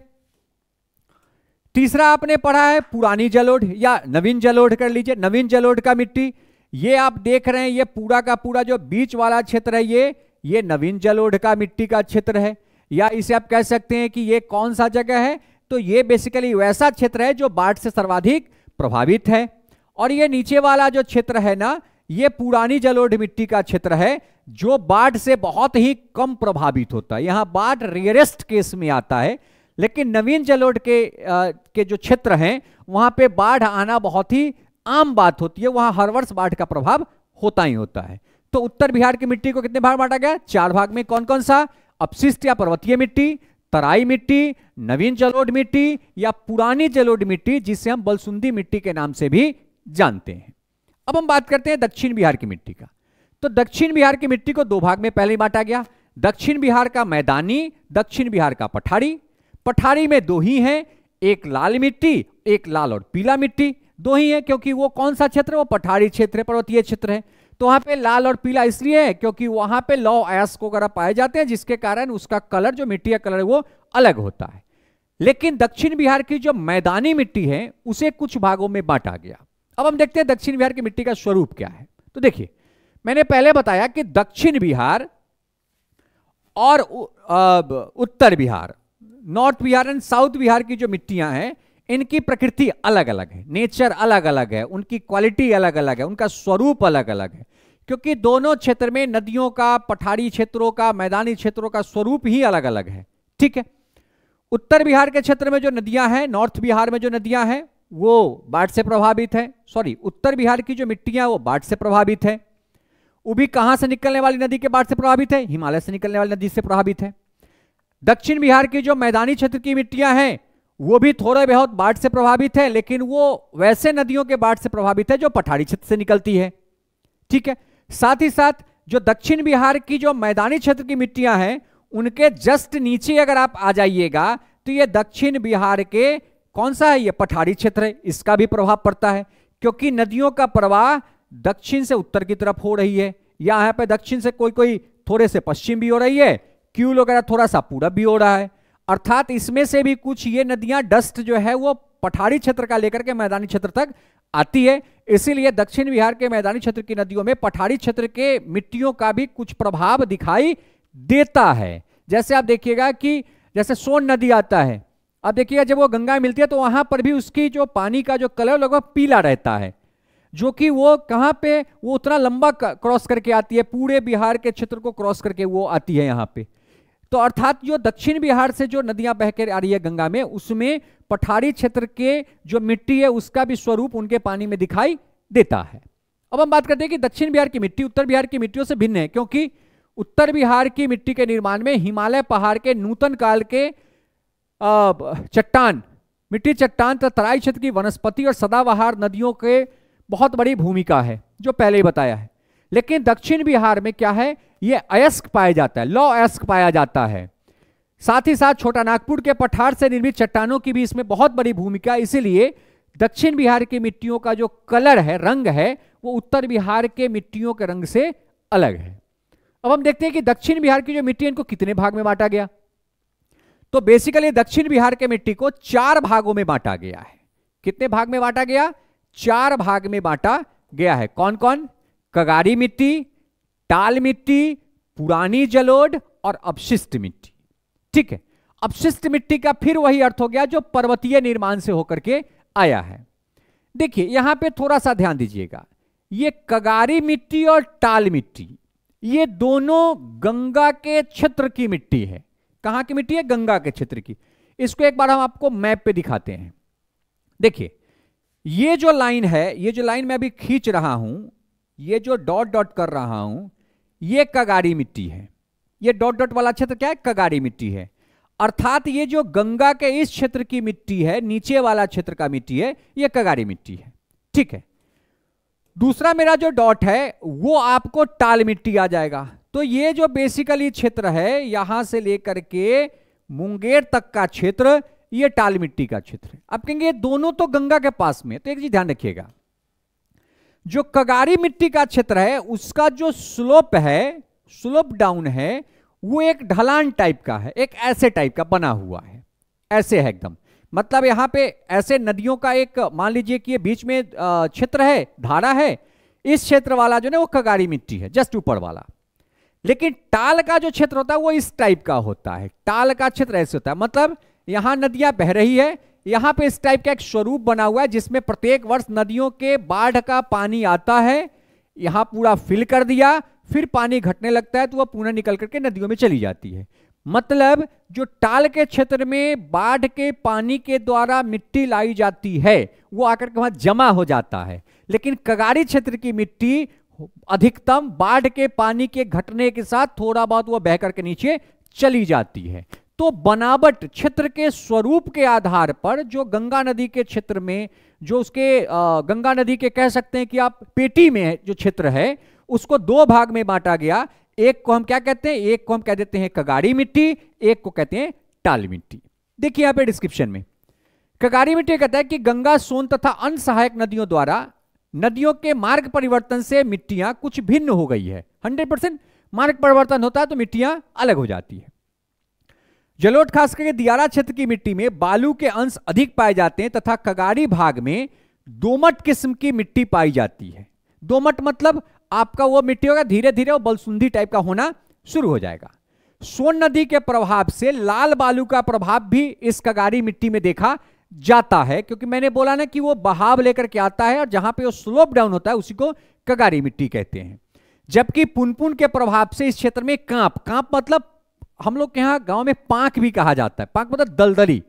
तीसरा आपने पढ़ा है पुरानी जलोढ़ या नवीन जलोढ़ कर लीजिए, नवीन जलोढ़ का मिट्टी, ये आप देख रहे हैं ये पूरा का पूरा जो बीच वाला क्षेत्र है ये नवीन जलोढ़ का मिट्टी का क्षेत्र है, या इसे आप कह सकते हैं कि ये कौन सा जगह है, तो ये बेसिकली वैसा क्षेत्र है जो बाढ़ से सर्वाधिक प्रभावित है। और ये नीचे वाला जो क्षेत्र है ना, ये पुरानी जलोढ़ मिट्टी का क्षेत्र है जो बाढ़ से बहुत ही कम प्रभावित होता है, यहां बाढ़ रेयरेस्ट केस में आता है। लेकिन नवीन जलोढ़ के जो क्षेत्र हैं वहां पे बाढ़ आना बहुत ही आम बात होती है, वहां हर वर्ष बाढ़ का प्रभाव होता ही होता है। तो उत्तर बिहार की मिट्टी को कितने भाग बांटा गया, 4 भाग में। कौन कौन सा, अपशिष्ट या पर्वतीय मिट्टी, तराई मिट्टी, नवीन जलोढ़ मिट्टी या पुरानी जलोढ़ मिट्टी, जिसे हम बलसुंदी मिट्टी के नाम से भी जानते हैं। अब हम बात करते हैं दक्षिण बिहार की मिट्टी का। तो दक्षिण बिहार की मिट्टी को 2 भाग में पहले ही बांटा गया, दक्षिण बिहार का मैदानी, दक्षिण बिहार का पठारी। पठारी में 2 ही हैं, एक लाल मिट्टी, एक लाल और पीला मिट्टी, 2 ही है, क्योंकि वो कौन सा क्षेत्र, वो पठारी क्षेत्र है, पर्वतीय क्षेत्र है। तो वहां पे लाल और पीला इसलिए है क्योंकि वहां पे लौ एश को वगैरह पाए जाते हैं, जिसके कारण उसका कलर, जो मिट्टी का कलर है वो अलग होता है। लेकिन दक्षिण बिहार की जो मैदानी मिट्टी है उसे कुछ भागों में बांटा गया। अब हम देखते हैं दक्षिण बिहार की मिट्टी का स्वरूप क्या है। तो देखिए, मैंने पहले बताया कि दक्षिण बिहार और उत्तर Bihar, north Bihar and south Bihar की जो मिट्टियां हैं, इनकी प्रकृति अलग अलग है, नेचर अलग अलग है, उनकी क्वालिटी अलग अलग है, उनका स्वरूप अलग अलग है। क्योंकि दोनों क्षेत्र में नदियों का, पठारी क्षेत्रों का, मैदानी क्षेत्रों का स्वरूप ही अलग अलग है। ठीक है, उत्तर बिहार के क्षेत्र में जो नदियां हैं, नॉर्थ बिहार में जो नदियां हैं वो बाढ़ से प्रभावित है। सॉरी, उत्तर बिहार की जो मिट्टियां वो बाढ़ से प्रभावित है। वो भी कहां से निकलने वाली नदी के बाढ़ से प्रभावित है? हिमालय से निकलने वाली नदी से प्रभावित है। दक्षिण बिहार की जो मैदानी क्षेत्र की मिट्टियां हैं वो भी थोड़े बहुत बाढ़ से प्रभावित है, लेकिन वो वैसे नदियों के बाढ़ से प्रभावित है जो पठारी क्षेत्र से निकलती है। ठीक है, साथ ही साथ जो दक्षिण बिहार की जो मैदानी क्षेत्र की मिट्टियां हैं उनके जस्ट नीचे अगर आप आ जाइएगा तो ये दक्षिण बिहार के कौन सा है? ये पठारी क्षेत्र है, इसका भी प्रभाव पड़ता है, क्योंकि नदियों का प्रवाह दक्षिण से उत्तर की तरफ हो रही है। यहाँ पे दक्षिण से कोई थोड़े से पश्चिम भी हो रही है, क्यूल वगैरह थोड़ा सा पूरब भी हो रहा है। अर्थात इसमें से भी कुछ ये नदियां डस्ट जो है वो पठारी क्षेत्र का लेकर के मैदानी क्षेत्र तक आती है। इसीलिए दक्षिण बिहार के मैदानी क्षेत्र की नदियों में पठारी क्षेत्र के मिट्टियों का भी कुछ प्रभाव दिखाई देता है। जैसे आप देखिएगा कि जैसे सोन नदी आता है, अब देखिएगा जब वो गंगा मिलती है तो वहां पर भी उसकी जो पानी का जो कलर लगभग पीला रहता है, जो कि वो कहां पे, वो उतना लंबा क्रॉस करके आती है, पूरे बिहार के क्षेत्र को क्रॉस करके वो आती है यहां पे। तो अर्थात जो दक्षिण बिहार से जो नदियां बहकर आ रही है गंगा में, उसमें पठारी क्षेत्र के जो मिट्टी है उसका भी स्वरूप उनके पानी में दिखाई देता है। अब हम बात करते हैं कि दक्षिण बिहार की मिट्टी उत्तर बिहार की मिट्टियों से भिन्न है, क्योंकि उत्तर बिहार की मिट्टी के निर्माण में हिमालय पहाड़ के नूतन काल के चट्टान, मिट्टी चट्टान तथा तराई क्षेत्र की वनस्पति और सदाबहार नदियों के बहुत बड़ी भूमिका है, जो पहले ही बताया है। लेकिन दक्षिण बिहार में क्या है, ये अयस्क पाया जाता है, लौ अयस्क पाया जाता है। साथ ही साथ छोटा नागपुर के पठार से निर्मित चट्टानों की भी इसमें बहुत बड़ी भूमिका, इसीलिए दक्षिण बिहार की मिट्टियों का जो कलर है, रंग है, वो उत्तर बिहार के मिट्टियों के रंग से अलग है। अब हम देखते हैं कि दक्षिण बिहार की जो मिट्टी है इनको कितने भाग में बांटा गया। तो बेसिकली दक्षिण बिहार के मिट्टी को 4 भागों में बांटा गया है। कितने भाग में बांटा गया? 4 भाग में बांटा गया है। कौन कौन? कगारी मिट्टी, टाल मिट्टी, पुरानी जलोढ़ और अपशिष्ट मिट्टी। ठीक है, अपशिष्ट मिट्टी का फिर वही अर्थ हो गया जो पर्वतीय निर्माण से होकर के आया है। देखिए यहां पे थोड़ा सा ध्यान दीजिएगा, ये कगारी मिट्टी और टाल मिट्टी ये दोनों गंगा के क्षेत्र की मिट्टी है। कहां की मिट्टी है? गंगा के क्षेत्र की। इसको एक बार हम आपको मैप पे दिखाते हैं। देखिए ये जो लाइन है, ये जो लाइन मैं अभी खींच रहा हूं, ये जो डॉट डॉट कर रहा हूं, ये कगारी मिट्टी है। ये डॉट डॉट वाला क्षेत्र क्या है? कगारी मिट्टी है। अर्थात ये जो गंगा के इस क्षेत्र की मिट्टी है, नीचे वाला क्षेत्र का मिट्टी है, ये कगारी मिट्टी है। ठीक है, दूसरा मेरा जो डॉट है वो आपको टाल मिट्टी आ जाएगा। तो ये जो बेसिकली क्षेत्र है, यहां से लेकर के मुंगेर तक का क्षेत्र, ये टाल मिट्टी का क्षेत्र है। आप कहेंगे दोनों तो गंगा के पास में, तो एक चीज ध्यान रखिएगा, जो कगारी मिट्टी का क्षेत्र है उसका जो स्लोप है, स्लोप डाउन है, वो एक ढलान टाइप का है, एक ऐसे टाइप का बना हुआ है, ऐसे है एकदम। मतलब यहां पे ऐसे नदियों का एक, मान लीजिए कि ये बीच में क्षेत्र है, धारा है, इस क्षेत्र वाला जो है वो कगारी मिट्टी है, जस्ट ऊपर वाला। लेकिन टाल का जो क्षेत्र होता है वो इस टाइप का होता है। टाल का क्षेत्र ऐसे होता है, मतलब यहां नदियां बह रही है, यहां पे इस टाइप का एक स्वरूप बना हुआ है जिसमें प्रत्येक वर्ष नदियों के बाढ़ का पानी आता है, यहां पूरा फिल कर दिया, फिर पानी घटने लगता है तो वह पुनः निकल करके नदियों में चली जाती है। मतलब जो टाल के क्षेत्र में बाढ़ के पानी के द्वारा मिट्टी लाई जाती है वो आकर के वहां जमा हो जाता है, लेकिन कगारी क्षेत्र की मिट्टी अधिकतम बाढ़ के पानी के घटने के साथ थोड़ा बहुत वो बह करके नीचे चली जाती है। तो बनावट, क्षेत्र के स्वरूप के आधार पर जो गंगा नदी के क्षेत्र में, जो उसके गंगा नदी के कह सकते हैं कि आप पेटी में जो क्षेत्र है, उसको 2 भाग में बांटा गया। एक को हम क्या कहते हैं? एक को हम कह देते हैं कगारी मिट्टी, एक को कहते हैं टाल मिट्टी। देखिए यहां पे डिस्क्रिप्शन में कगारी मिट्टी कहता है कि गंगा, सोन तथा अन्य सहायक नदियों द्वारा नदियों के मार्ग परिवर्तन से मिट्टियां कुछ भिन्न हो गई है। 100% मार्ग परिवर्तन होता है तो मिट्टियां अलग हो जाती है। जलोढ़ खास करके दियारा क्षेत्र की मिट्टी में बालू के अंश अधिक पाए जाते हैं तथा कगारी भाग में दोमट किस्म की मिट्टी पाई जाती है। दोमट मतलब आपका वो मिट्टी होगा धीरे धीरे वो बलसुंधी टाइप का होना शुरू हो जाएगा। सोन नदी के प्रभाव से लाल बालू का प्रभाव भी इस कगारी मिट्टी में देखा जाता है, क्योंकि मैंने बोला ना कि वो बहाव लेकर के आता है और जहां पे वो स्लोप डाउन होता है उसी को कगारी मिट्टी कहते हैं। जबकि पुनपुन के प्रभाव से इस क्षेत्र में कांप, कांप मतलब हम लोग के यहां गांव में पांक भी कहा जाता है, पांक मतलब दलदली,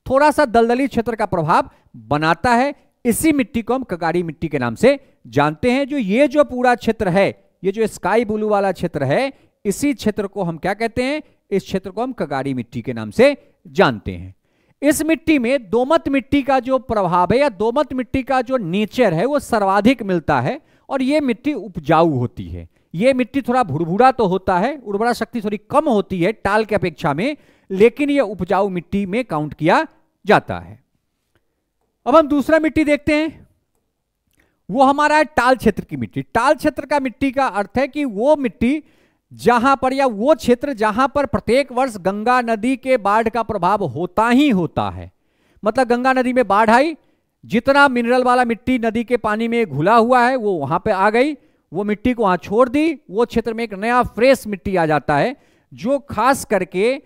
थोड़ा सा दलदली क्षेत्र का प्रभाव बनाता है। इसी मिट्टी को हम कगाड़ी मिट्टी के नाम से जानते हैं। जो ये जो पूरा क्षेत्र है, ये जो स्काई ब्लू वाला क्षेत्र है, इसी क्षेत्र को हम क्या कहते हैं, इस क्षेत्र को हम कगाड़ी मिट्टी के नाम से जानते हैं। इस मिट्टी में दोमट मिट्टी का जो प्रभाव है या दोमट मिट्टी का जो नेचर है वो सर्वाधिक मिलता है और ये मिट्टी उपजाऊ होती है। ये मिट्टी थोड़ा भुरभुरा तो होता है, उर्वरा शक्ति थोड़ी कम होती है टाल के अपेक्षा में, लेकिन ये उपजाऊ मिट्टी में काउंट किया जाता है। अब हम दूसरा मिट्टी देखते हैं, वो हमारा है टाल क्षेत्र की मिट्टी। टाल क्षेत्र का मिट्टी का अर्थ है कि वो मिट्टी जहां पर या वो क्षेत्र जहां पर प्रत्येक वर्ष गंगा नदी के बाढ़ का प्रभाव होता ही होता है। मतलब गंगा नदी में बाढ़ आई, जितना मिनरल वाला मिट्टी नदी के पानी में घुला हुआ है वो वहां पे आ गई, वो मिट्टी को वहां छोड़ दी, वो क्षेत्र में एक नया फ्रेश मिट्टी आ जाता है, जो खास करके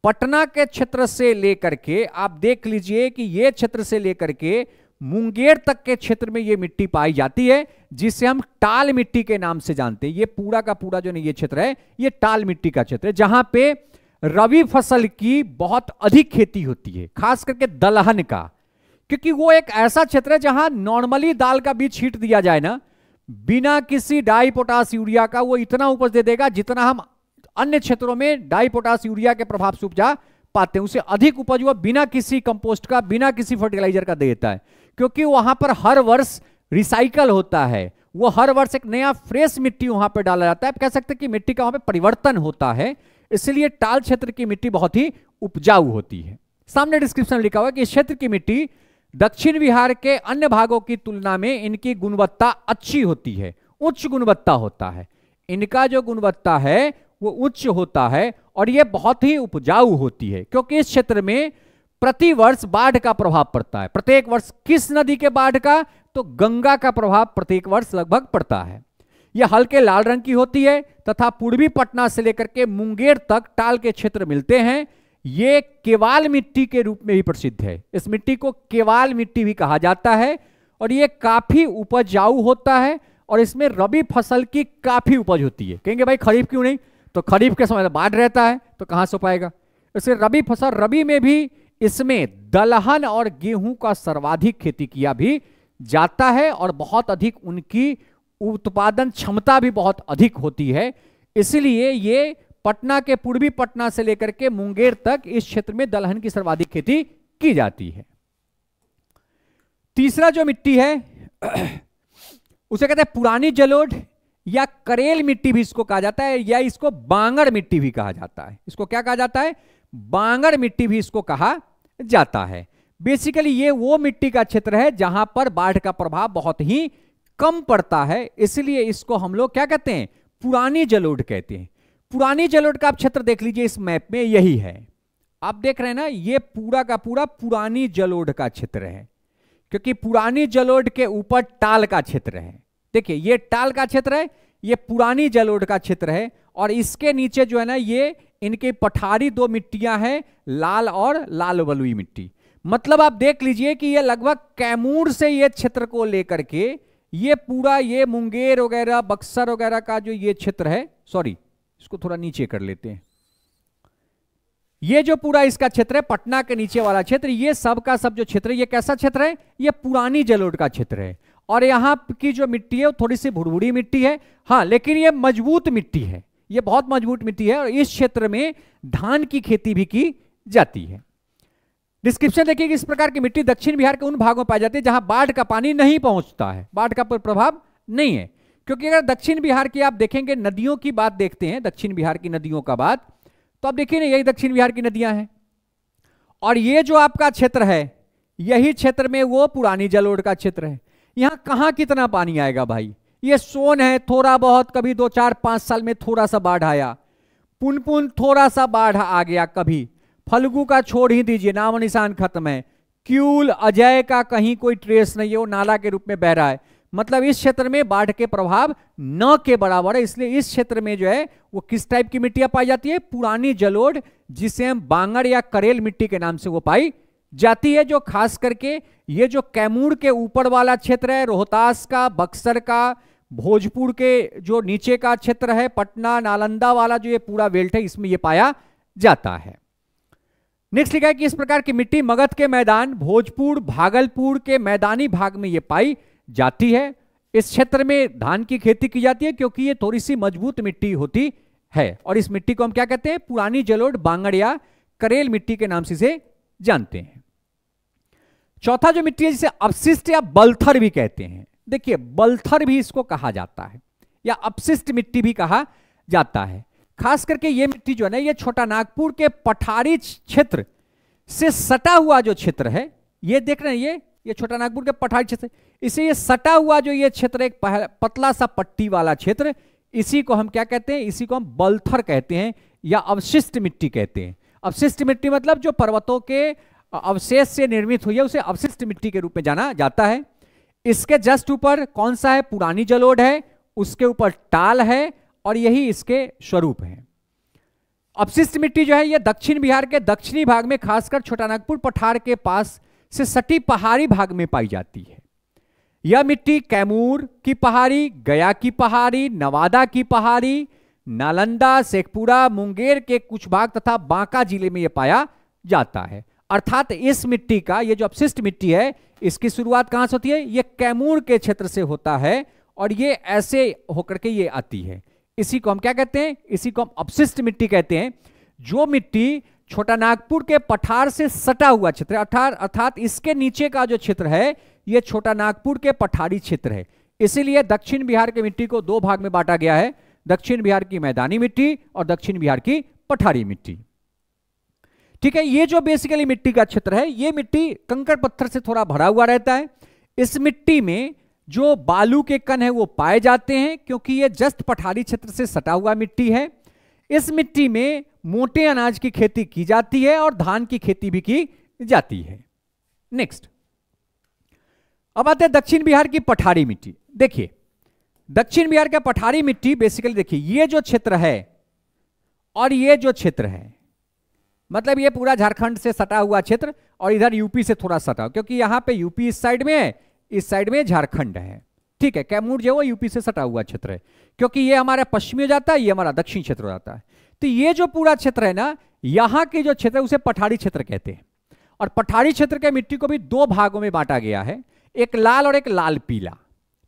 पटना के क्षेत्र से लेकर के आप देख लीजिए कि ये क्षेत्र से लेकर के मुंगेर तक के क्षेत्र में ये मिट्टी पाई जाती है, जिसे हम टाल मिट्टी के नाम से जानते हैं। ये पूरा का पूरा जो ये क्षेत्र है, ये टाल मिट्टी का क्षेत्र है, जहां पे रबी फसल की बहुत अधिक खेती होती है, खास करके दलहन का, क्योंकि वो एक ऐसा क्षेत्र है जहां नॉर्मली दाल का बीज छींट दिया जाए ना, बिना किसी डाई पोटास यूरिया का वो इतना उपज दे देगा जितना हम अन्य क्षेत्रों में डाई पोटास यूरिया के प्रभाव से उपजा पाते हैं। उसे अधिक उपज वो बिना किसी कंपोस्ट का, बिना किसी फर्टिलाइजर का दे देता है, क्योंकि वहां पर हर वर्ष रिसाइकल होता है, वो हर वर्ष एक नया फ्रेश मिट्टी वहां पर डाला जाता है। आप कह सकते हैं कि मिट्टी का वहां पर परिवर्तन होता है, इसलिए टाल क्षेत्र की मिट्टी बहुत ही उपजाऊ होती है। सामने डिस्क्रिप्शन लिखा हुआ है कि इस क्षेत्र की मिट्टी दक्षिण बिहार के अन्य भागों की तुलना में इनकी गुणवत्ता अच्छी होती है, उच्च गुणवत्ता होता है, इनका जो गुणवत्ता है वो उच्च होता है और ये बहुत ही उपजाऊ होती है, क्योंकि इस क्षेत्र में प्रति वर्ष बाढ़ का प्रभाव पड़ता है। प्रत्येक वर्ष किस नदी के बाढ़ का, तो गंगा का प्रभाव प्रत्येक वर्ष लगभग पड़ता है। यह हल्के लाल रंग की होती है तथा पूर्वी पटना से लेकर के मुंगेर तक टाल के क्षेत्र मिलते हैं। ये केवाल मिट्टी के रूप में भी प्रसिद्ध है, इस मिट्टी को केवाल मिट्टी भी कहा जाता है और ये काफी उपजाऊ होता है और इसमें रबी फसल की काफी उपज होती है। कहेंगे भाई खरीफ क्यों नहीं, तो खरीफ के समय बाढ़ रहता है तो कहां से पाएगा, इसलिए रबी फसल, रबी में भी इसमें दलहन और गेहूं का सर्वाधिक खेती किया भी जाता है और बहुत अधिक उनकी उत्पादन क्षमता भी बहुत अधिक होती है। इसलिए ये पटना के पूर्वी पटना से लेकर के मुंगेर तक इस क्षेत्र में दलहन की सर्वाधिक खेती की जाती है। तीसरा जो मिट्टी है उसे कहते हैं पुरानी जलोढ़ या करेल मिट्टी भी इसको कहा जाता है, या इसको बांगड़ मिट्टी भी कहा जाता है। इसको क्या कहा जाता है, बांगड़ मिट्टी भी इसको कहा जाता है। बेसिकली ये वो मिट्टी का क्षेत्र है जहां पर बाढ़ का प्रभाव बहुत ही कम पड़ता है, इसलिए इसको हम लोग क्या कहते हैं, पुरानी जलोढ़ कहते हैं। पुरानी जलोढ़ का आप क्षेत्र देख लीजिए, इस मैप में यही है, आप देख रहे हैं ना, ये पूरा का पूरा पुरानी जलोढ़ का क्षेत्र है, क्योंकि पुरानी जलोढ़ के ऊपर टाल का क्षेत्र है। देखिए ये टाल का क्षेत्र है, ये पुरानी जलोढ़ का क्षेत्र है और इसके नीचे जो है ना ये इनके पठारी दो मिट्टियां हैं, लाल और लाल बलुई मिट्टी। मतलब आप देख लीजिए कि ये लगभग कैमूर से ये क्षेत्र को लेकर के ये पूरा ये मुंगेर वगैरह बक्सर वगैरह का जो ये क्षेत्र है, सॉरी इसको थोड़ा नीचे कर लेते हैं, ये जो पूरा इसका क्षेत्र है पटना के नीचे वाला क्षेत्र, ये सब का सब जो क्षेत्र है ये कैसा क्षेत्र है, ये पुरानी जलोढ़ का क्षेत्र है। और यहाँ की जो मिट्टी है वो थोड़ी सी भुरभुरी मिट्टी है, हाँ लेकिन ये मजबूत मिट्टी है, ये बहुत मजबूत मिट्टी है और इस क्षेत्र में धान की खेती भी की जाती है। डिस्क्रिप्शन देखिए कि इस प्रकार की मिट्टी दक्षिण बिहार के उन भागों में पाई जाती है जहां बाढ़ का पानी नहीं पहुंचता है, बाढ़ का प्रभाव नहीं है। क्योंकि अगर दक्षिण बिहार की आप देखेंगे नदियों की बात देखते हैं, दक्षिण बिहार की नदियों का बात, तो आप देखिए ना यही दक्षिण बिहार की नदियां हैं और ये जो आपका क्षेत्र है यही क्षेत्र में वो पुरानी जलोढ़ का क्षेत्र है। यहां कहां कितना पानी आएगा भाई, ये सोन है, थोड़ा बहुत कभी 2 4 5 साल में थोड़ा सा बाढ़ आया, पुनपुन थोड़ा सा बाढ़ आ गया, कभी फल्गु का छोड़ ही दीजिए, नाम निशान खत्म है, क्यूल अजय का कहीं कोई ट्रेस नहीं है, वो नाला के रूप में बह रहा है। मतलब इस क्षेत्र में बाढ़ के प्रभाव न के बराबर है, इसलिए इस क्षेत्र में जो है वो किस टाइप की मिट्टियां पाई जाती है, पुरानी जलोढ़, जिसे हम बांगड़ या करेल मिट्टी के नाम से वो पाई जाती है, जो खास करके ये जो कैमूर के ऊपर वाला क्षेत्र है, रोहतास का, बक्सर का, भोजपुर के जो नीचे का क्षेत्र है, पटना नालंदा वाला जो ये पूरा बेल्ट है, इसमें ये पाया जाता है। नेक्स्ट लिखा है कि इस प्रकार की मिट्टी मगध के मैदान, भोजपुर, भागलपुर के मैदानी भाग में ये पाई जाती है। इस क्षेत्र में धान की खेती की जाती है क्योंकि ये थोड़ी सी मजबूत मिट्टी होती है, और इस मिट्टी को हम क्या कहते हैं, पुरानी जलोढ़, बांगड़ या करेल मिट्टी के नाम से इसे जानते हैं। चौथा जो मिट्टी है जिसे अपशिष्ट या बलथर भी कहते हैं। देखिए, बलथर भी इसको कहा जाता है या अपशिष्ट मिट्टी भी कहा जाता है। खास करके ये मिट्टी जो है ना, ये छोटा नागपुर के पठारी क्षेत्र से सटा हुआ जो क्षेत्र है, ये देख रहे हैं, ये छोटा नागपुर के पठारी क्षेत्र, इसे ये सटा हुआ जो ये क्षेत्र, एक पतला सा पट्टी वाला क्षेत्र, इसी को हम क्या कहते हैं, इसी को हम बलथर कहते हैं या अवशिष्ट मिट्टी कहते हैं। अवशिष्ट मिट्टी मतलब जो पर्वतों के अवशेष से निर्मित हुई है, उसे अवशिष्ट मिट्टी के रूप में जाना जाता है। इसके जस्ट ऊपर कौन सा है, पुरानी जलोढ़ है, उसके ऊपर टाल है, और यही इसके स्वरूप है। अपशिष्ट मिट्टी जो है ये दक्षिण बिहार के दक्षिणी भाग में, खासकर छोटा नागपुर पठार के पास से सटी पहाड़ी भाग में पाई जाती है। यह मिट्टी कैमूर की पहाड़ी, गया की पहाड़ी, नवादा की पहाड़ी, नालंदा, शेखपुरा, मुंगेर के कुछ भाग तथा बांका जिले में यह पाया जाता है। अर्थात इस मिट्टी का, ये जो अपशिष्ट मिट्टी है, इसकी शुरुआत कहां से होती है, ये कैमूर के क्षेत्र से होता है, और ये ऐसे होकर के ये आती है। इसी को हम क्या कहते हैं, इसी को हम अपशिष्ट मिट्टी कहते हैं। जो मिट्टी छोटा नागपुर के पठार से सटा हुआ क्षेत्र, अर्थात इसके नीचे का जो क्षेत्र है, ये छोटा नागपुर के पठारी क्षेत्र है। इसीलिए दक्षिण बिहार की मिट्टी को दो भाग में बांटा गया है, दक्षिण बिहार की मैदानी मिट्टी और दक्षिण बिहार की पठारी मिट्टी। ठीक है, ये जो बेसिकली मिट्टी का क्षेत्र है, ये मिट्टी कंकड़ पत्थर से थोड़ा भरा हुआ रहता है। इस मिट्टी में जो बालू के कण है वो पाए जाते हैं, क्योंकि ये जस्ट पठारी क्षेत्र से सटा हुआ मिट्टी है। इस मिट्टी में मोटे अनाज की खेती की जाती है और धान की खेती भी की जाती है। नेक्स्ट, अब आते हैं दक्षिण बिहार की पठारी मिट्टी। देखिए, दक्षिण बिहार का पठारी मिट्टी बेसिकली देखिए, ये जो क्षेत्र है और ये जो क्षेत्र है, मतलब ये पूरा झारखंड से सटा हुआ क्षेत्र और इधर यूपी से थोड़ा सटा, क्योंकि यहां पे यूपी इस साइड में है, इस साइड में झारखंड है। ठीक है, कैमूर जो है यूपी से सटा हुआ क्षेत्र है, क्योंकि ये हमारा पश्चिमी हो जाता है, ये हमारा दक्षिण क्षेत्र हो जाता है। तो ये जो पूरा क्षेत्र है ना, यहाँ के जो क्षेत्र है उसे पठारी क्षेत्र कहते हैं। और पठारी क्षेत्र के मिट्टी को भी दो भागों में बांटा गया है, एक लाल और एक लाल पीला।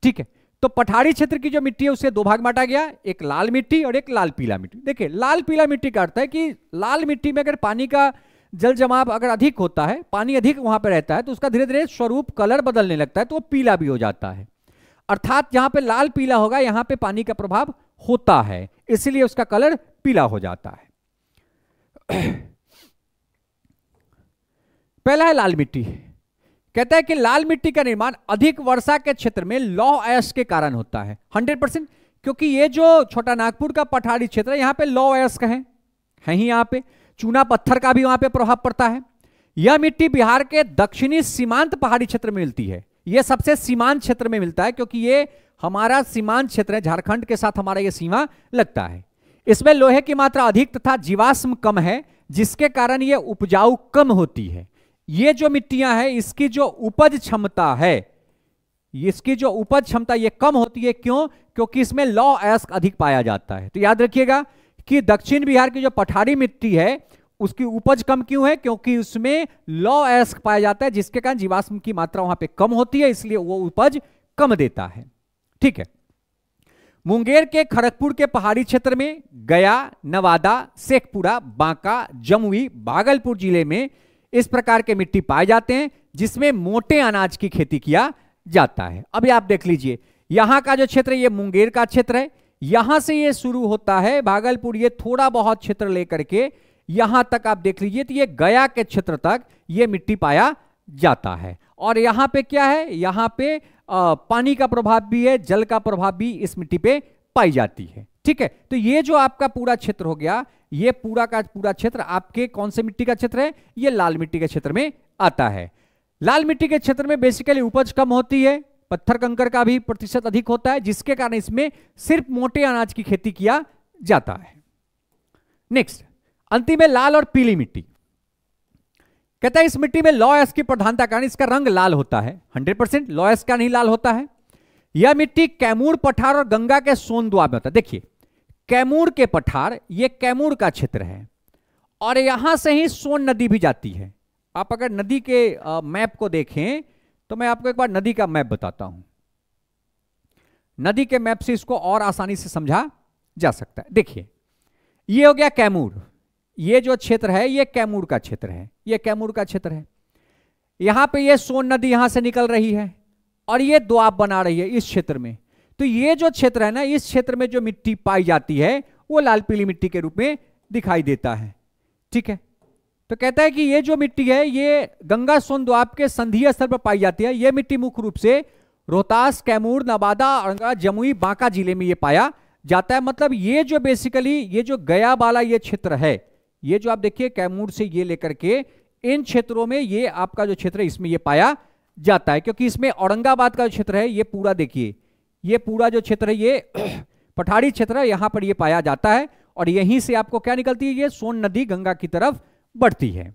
ठीक है, तो पठारी क्षेत्र की जो मिट्टी है उसे दो भाग बांटा गया, एक लाल मिट्टी और एक लाल पीला मिट्टी। देखिए, लाल पीला मिट्टी का अर्थ है कि लाल मिट्टी में अगर पानी का जल जमाव अगर अधिक होता है, पानी अधिक वहां पर रहता है, तो उसका धीरे धीरे स्वरूप, कलर बदलने लगता है, तो वो पीला भी हो जाता है। अर्थात जहां पे लाल पीला होगा, यहां पे पानी का प्रभाव होता है, इसलिए उसका कलर पीला हो जाता है। पहला है लाल मिट्टी। कहता है कि लाल मिट्टी का निर्माण अधिक वर्षा के क्षेत्र में लौह अयस्क के कारण होता है। 100%, क्योंकि ये जो छोटा नागपुर का पठारी क्षेत्र है, यहाँ पे लौह अयस्क है ही, यहाँ पे चूना पत्थर का भी वहां पे प्रभाव पड़ता है। यह मिट्टी बिहार के दक्षिणी सीमांत पहाड़ी क्षेत्र में मिलती है। यह सबसे सीमांत क्षेत्र में मिलता है, क्योंकि ये हमारा सीमांत क्षेत्र है, झारखंड के साथ हमारा यह सीमा लगता है। इसमें लोहे की मात्रा अधिक तथा जीवाश्म कम है, जिसके कारण यह उपजाऊ कम होती है। ये जो मिट्टियां हैं, इसकी जो उपज क्षमता है, इसकी जो उपज क्षमता ये कम होती है। क्यों? क्योंकि इसमें लौह अयस्क अधिक पाया जाता है। तो याद रखिएगा कि दक्षिण बिहार की जो पठारी मिट्टी है उसकी उपज कम क्यों है? क्योंकि उसमें लौह अयस्क पाया जाता है, जिसके कारण जीवाश्म की मात्रा वहां पे कम होती है, इसलिए वो उपज कम देता है। ठीक है, मुंगेर के खड़गपुर के पहाड़ी क्षेत्र में, गया, नवादा, शेखपुरा, बांका, जमुई, भागलपुर जिले में इस प्रकार के मिट्टी पाए जाते हैं, जिसमें मोटे अनाज की खेती किया जाता है। अभी आप देख लीजिए, यहां का जो क्षेत्र, ये मुंगेर का क्षेत्र है, यहां से ये शुरू होता है भागलपुर, ये थोड़ा बहुत क्षेत्र लेकर के यहां तक आप देख लीजिए, तो ये गया के क्षेत्र तक ये मिट्टी पाया जाता है। और यहां पे क्या है, यहां पे पानी का प्रभाव भी है, जल का प्रभाव भी इस मिट्टी पे पाई जाती है। ठीक है, तो ये जो आपका पूरा क्षेत्र हो गया, ये पूरा का पूरा क्षेत्र आपके कौन से मिट्टी का क्षेत्र है? ये लाल मिट्टी के क्षेत्र में आता है। लाल मिट्टी के क्षेत्र में बेसिकली उपज कम होती है, पत्थर कंकड़ का भी प्रतिशत अधिक होता है, जिसके कारण इसमें सिर्फ मोटे अनाज की खेती किया जाता है। नेक्स्ट, अंतिम है लाल और पीली मिट्टी। कहता है इस मिट्टी में लौह अयस्क की प्रधानता कारण इसका रंग लाल होता है। 100% लौह अयस्क का नहीं लाल होता है। यह मिट्टी कैमूर पठार और गंगा के सोनद्वाब में होता है। देखिए कैमूर के पठार, ये कैमूर का क्षेत्र है और यहां से ही सोन नदी भी जाती है। आप अगर नदी के मैप को देखें तो मैं आपको एक बार नदी का मैप बताता हूं। नदी के मैप से इसको और आसानी से समझा जा सकता है। देखिए ये हो गया कैमूर, ये जो क्षेत्र है ये कैमूर का क्षेत्र है, ये कैमूर का क्षेत्र है। यहां पे ये सोन नदी यहां से निकल रही है और ये दोआब बना रही है इस क्षेत्र में। तो ये जो क्षेत्र है ना, इस क्षेत्र में जो मिट्टी पाई जाती है वो लाल पीली मिट्टी के रूप में दिखाई देता है। ठीक है, तो कहता है कि ये जो मिट्टी है ये गंगा सोन दोआब के संधिया स्थल पर पाई जाती है। ये मिट्टी मुख्य रूप से रोहतास, कैमूर, नवादा, औरंगाबाद, जमुई, बांका जिले में ये पाया जाता है। मतलब ये जो बेसिकली ये जो गया वाला ये क्षेत्र है, ये जो आप देखिए कैमूर से ये लेकर के इन क्षेत्रों में ये आपका जो क्षेत्र है इसमें ये पाया जाता है। क्योंकि इसमें औरंगाबाद का जो क्षेत्र है ये पूरा देखिए, ये पूरा जो क्षेत्र है ये पठारी क्षेत्र है, यहां पर ये पाया जाता है और यहीं से आपको क्या निकलती है, ये सोन नदी गंगा की तरफ बढ़ती है।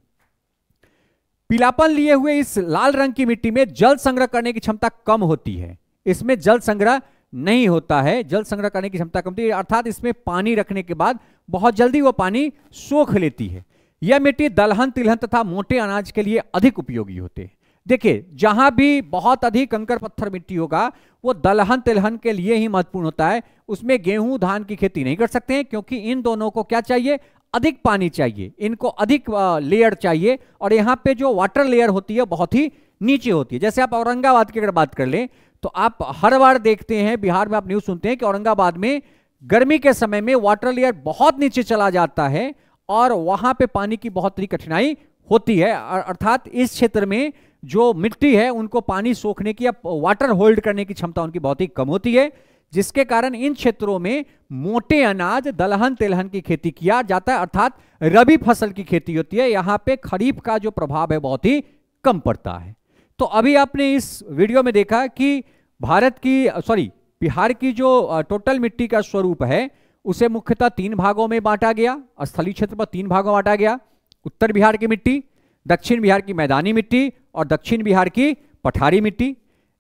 पीलापन लिए हुए इस लाल रंग की मिट्टी में जल संग्रह करने की क्षमता कम होती है। इसमें जल संग्रह नहीं होता है, जल संग्रह करने की क्षमता कम होती है, अर्थात इसमें पानी रखने के बाद बहुत जल्दी वो पानी सोख लेती है। यह मिट्टी दलहन, तिलहन तथा मोटे अनाज के लिए अधिक उपयोगी होते हैं। देखिए जहां भी बहुत अधिक कंकर पत्थर मिट्टी होगा वो दलहन तिलहन के लिए ही महत्वपूर्ण होता है। उसमें गेहूं धान की खेती नहीं कर सकते हैं क्योंकि इन दोनों को क्या चाहिए, अधिक पानी चाहिए, इनको अधिक लेयर चाहिए और यहाँ पे जो वाटर लेयर होती है बहुत ही नीचे होती है। जैसे आप औरंगाबाद की अगर बात कर लें तो आप हर बार देखते हैं, बिहार में आप न्यूज सुनते हैं कि औरंगाबाद में गर्मी के समय में वाटर लेयर बहुत नीचे चला जाता है और वहां पे पानी की बहुत ही कठिनाई होती है। अर्थात इस क्षेत्र में जो मिट्टी है उनको पानी सोखने की या वाटर होल्ड करने की क्षमता उनकी बहुत ही कम होती है, जिसके कारण इन क्षेत्रों में मोटे अनाज दलहन तिलहन की खेती किया जाता है, अर्थात रबी फसल की खेती होती है। यहाँ पे खरीफ का जो प्रभाव है बहुत ही कम पड़ता है। तो अभी आपने इस वीडियो में देखा कि बिहार की जो टोटल मिट्टी का स्वरूप है उसे मुख्यतः 3 भागों में बांटा गया, स्थलीय क्षेत्र पर 3 भागों में बांटा गया। उत्तर बिहार की मिट्टी, दक्षिण बिहार की मैदानी मिट्टी और दक्षिण बिहार की पठारी मिट्टी,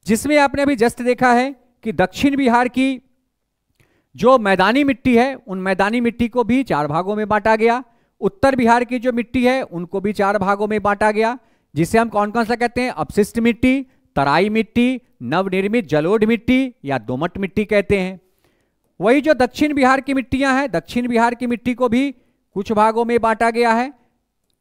जिसमें आपने अभी जस्ट देखा है कि दक्षिण बिहार की जो मैदानी मिट्टी है उन मैदानी मिट्टी को भी 4 भागों में बांटा गया। उत्तर बिहार की जो मिट्टी है उनको भी 4 भागों में बांटा गया, जिसे हम कौन कौन सा कहते हैं, अपशिष्ट मिट्टी, तराई मिट्टी, नवनिर्मित जलोढ़ मिट्टी या दोमट मिट्टी कहते हैं। वही जो दक्षिण बिहार की मिट्टियां हैं, दक्षिण बिहार की मिट्टी को भी कुछ भागों में बांटा गया है,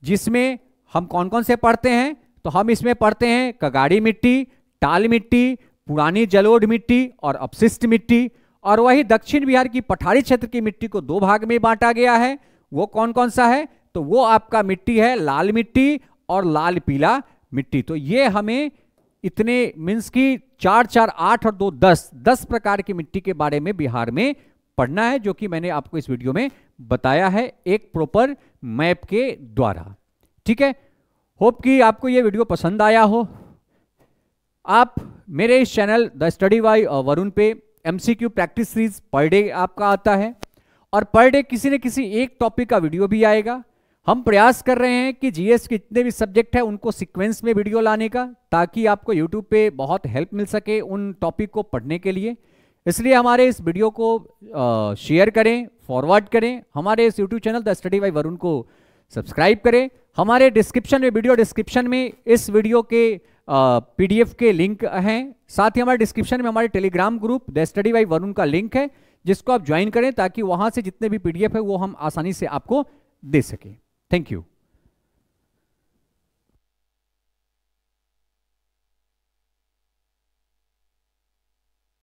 जिसमें हम कौन कौन से पढ़ते हैं, तो हम इसमें पढ़ते हैं कगाड़ी मिट्टी, टाल मिट्टी, पुरानी जलोढ़ मिट्टी और अपशिष्ट मिट्टी। और वही दक्षिण बिहार की पठारी क्षेत्र की मिट्टी को 2 भाग में बांटा गया है। वो कौन कौन सा है, तो वो आपका मिट्टी है लाल मिट्टी और लाल पीला मिट्टी। तो ये हमें इतने मीन्स की 4 4 8 और 2 10 प्रकार की मिट्टी के बारे में बिहार में पढ़ना है, जो कि मैंने आपको इस वीडियो में बताया है एक प्रॉपर मैप के द्वारा। ठीक है, होप कि आपको ये वीडियो पसंद आया हो। आप मेरे इस channel the study bye Varun पे MCQ practice series per day आपका आता है और पर डे किसी न किसी एक टॉपिक का वीडियो भी आएगा। हम प्रयास कर रहे हैं कि GS के जितने भी सब्जेक्ट हैं उनको सीक्वेंस में वीडियो लाने का, ताकि आपको YouTube पे बहुत हेल्प मिल सके उन टॉपिक को पढ़ने के लिए। इसलिए हमारे इस वीडियो को शेयर करें, फॉरवर्ड करें, हमारे इस YouTube channel the study bye Varun को सब्सक्राइब करें। हमारे डिस्क्रिप्शन में, वीडियो डिस्क्रिप्शन में इस वीडियो के PDF के लिंक हैं। साथ ही हमारे डिस्क्रिप्शन में हमारे Telegram group the study bye Varun का लिंक है, जिसको आप ज्वाइन करें ताकि वहां से जितने भी PDF है वो हम आसानी से आपको दे सकें। Thank you.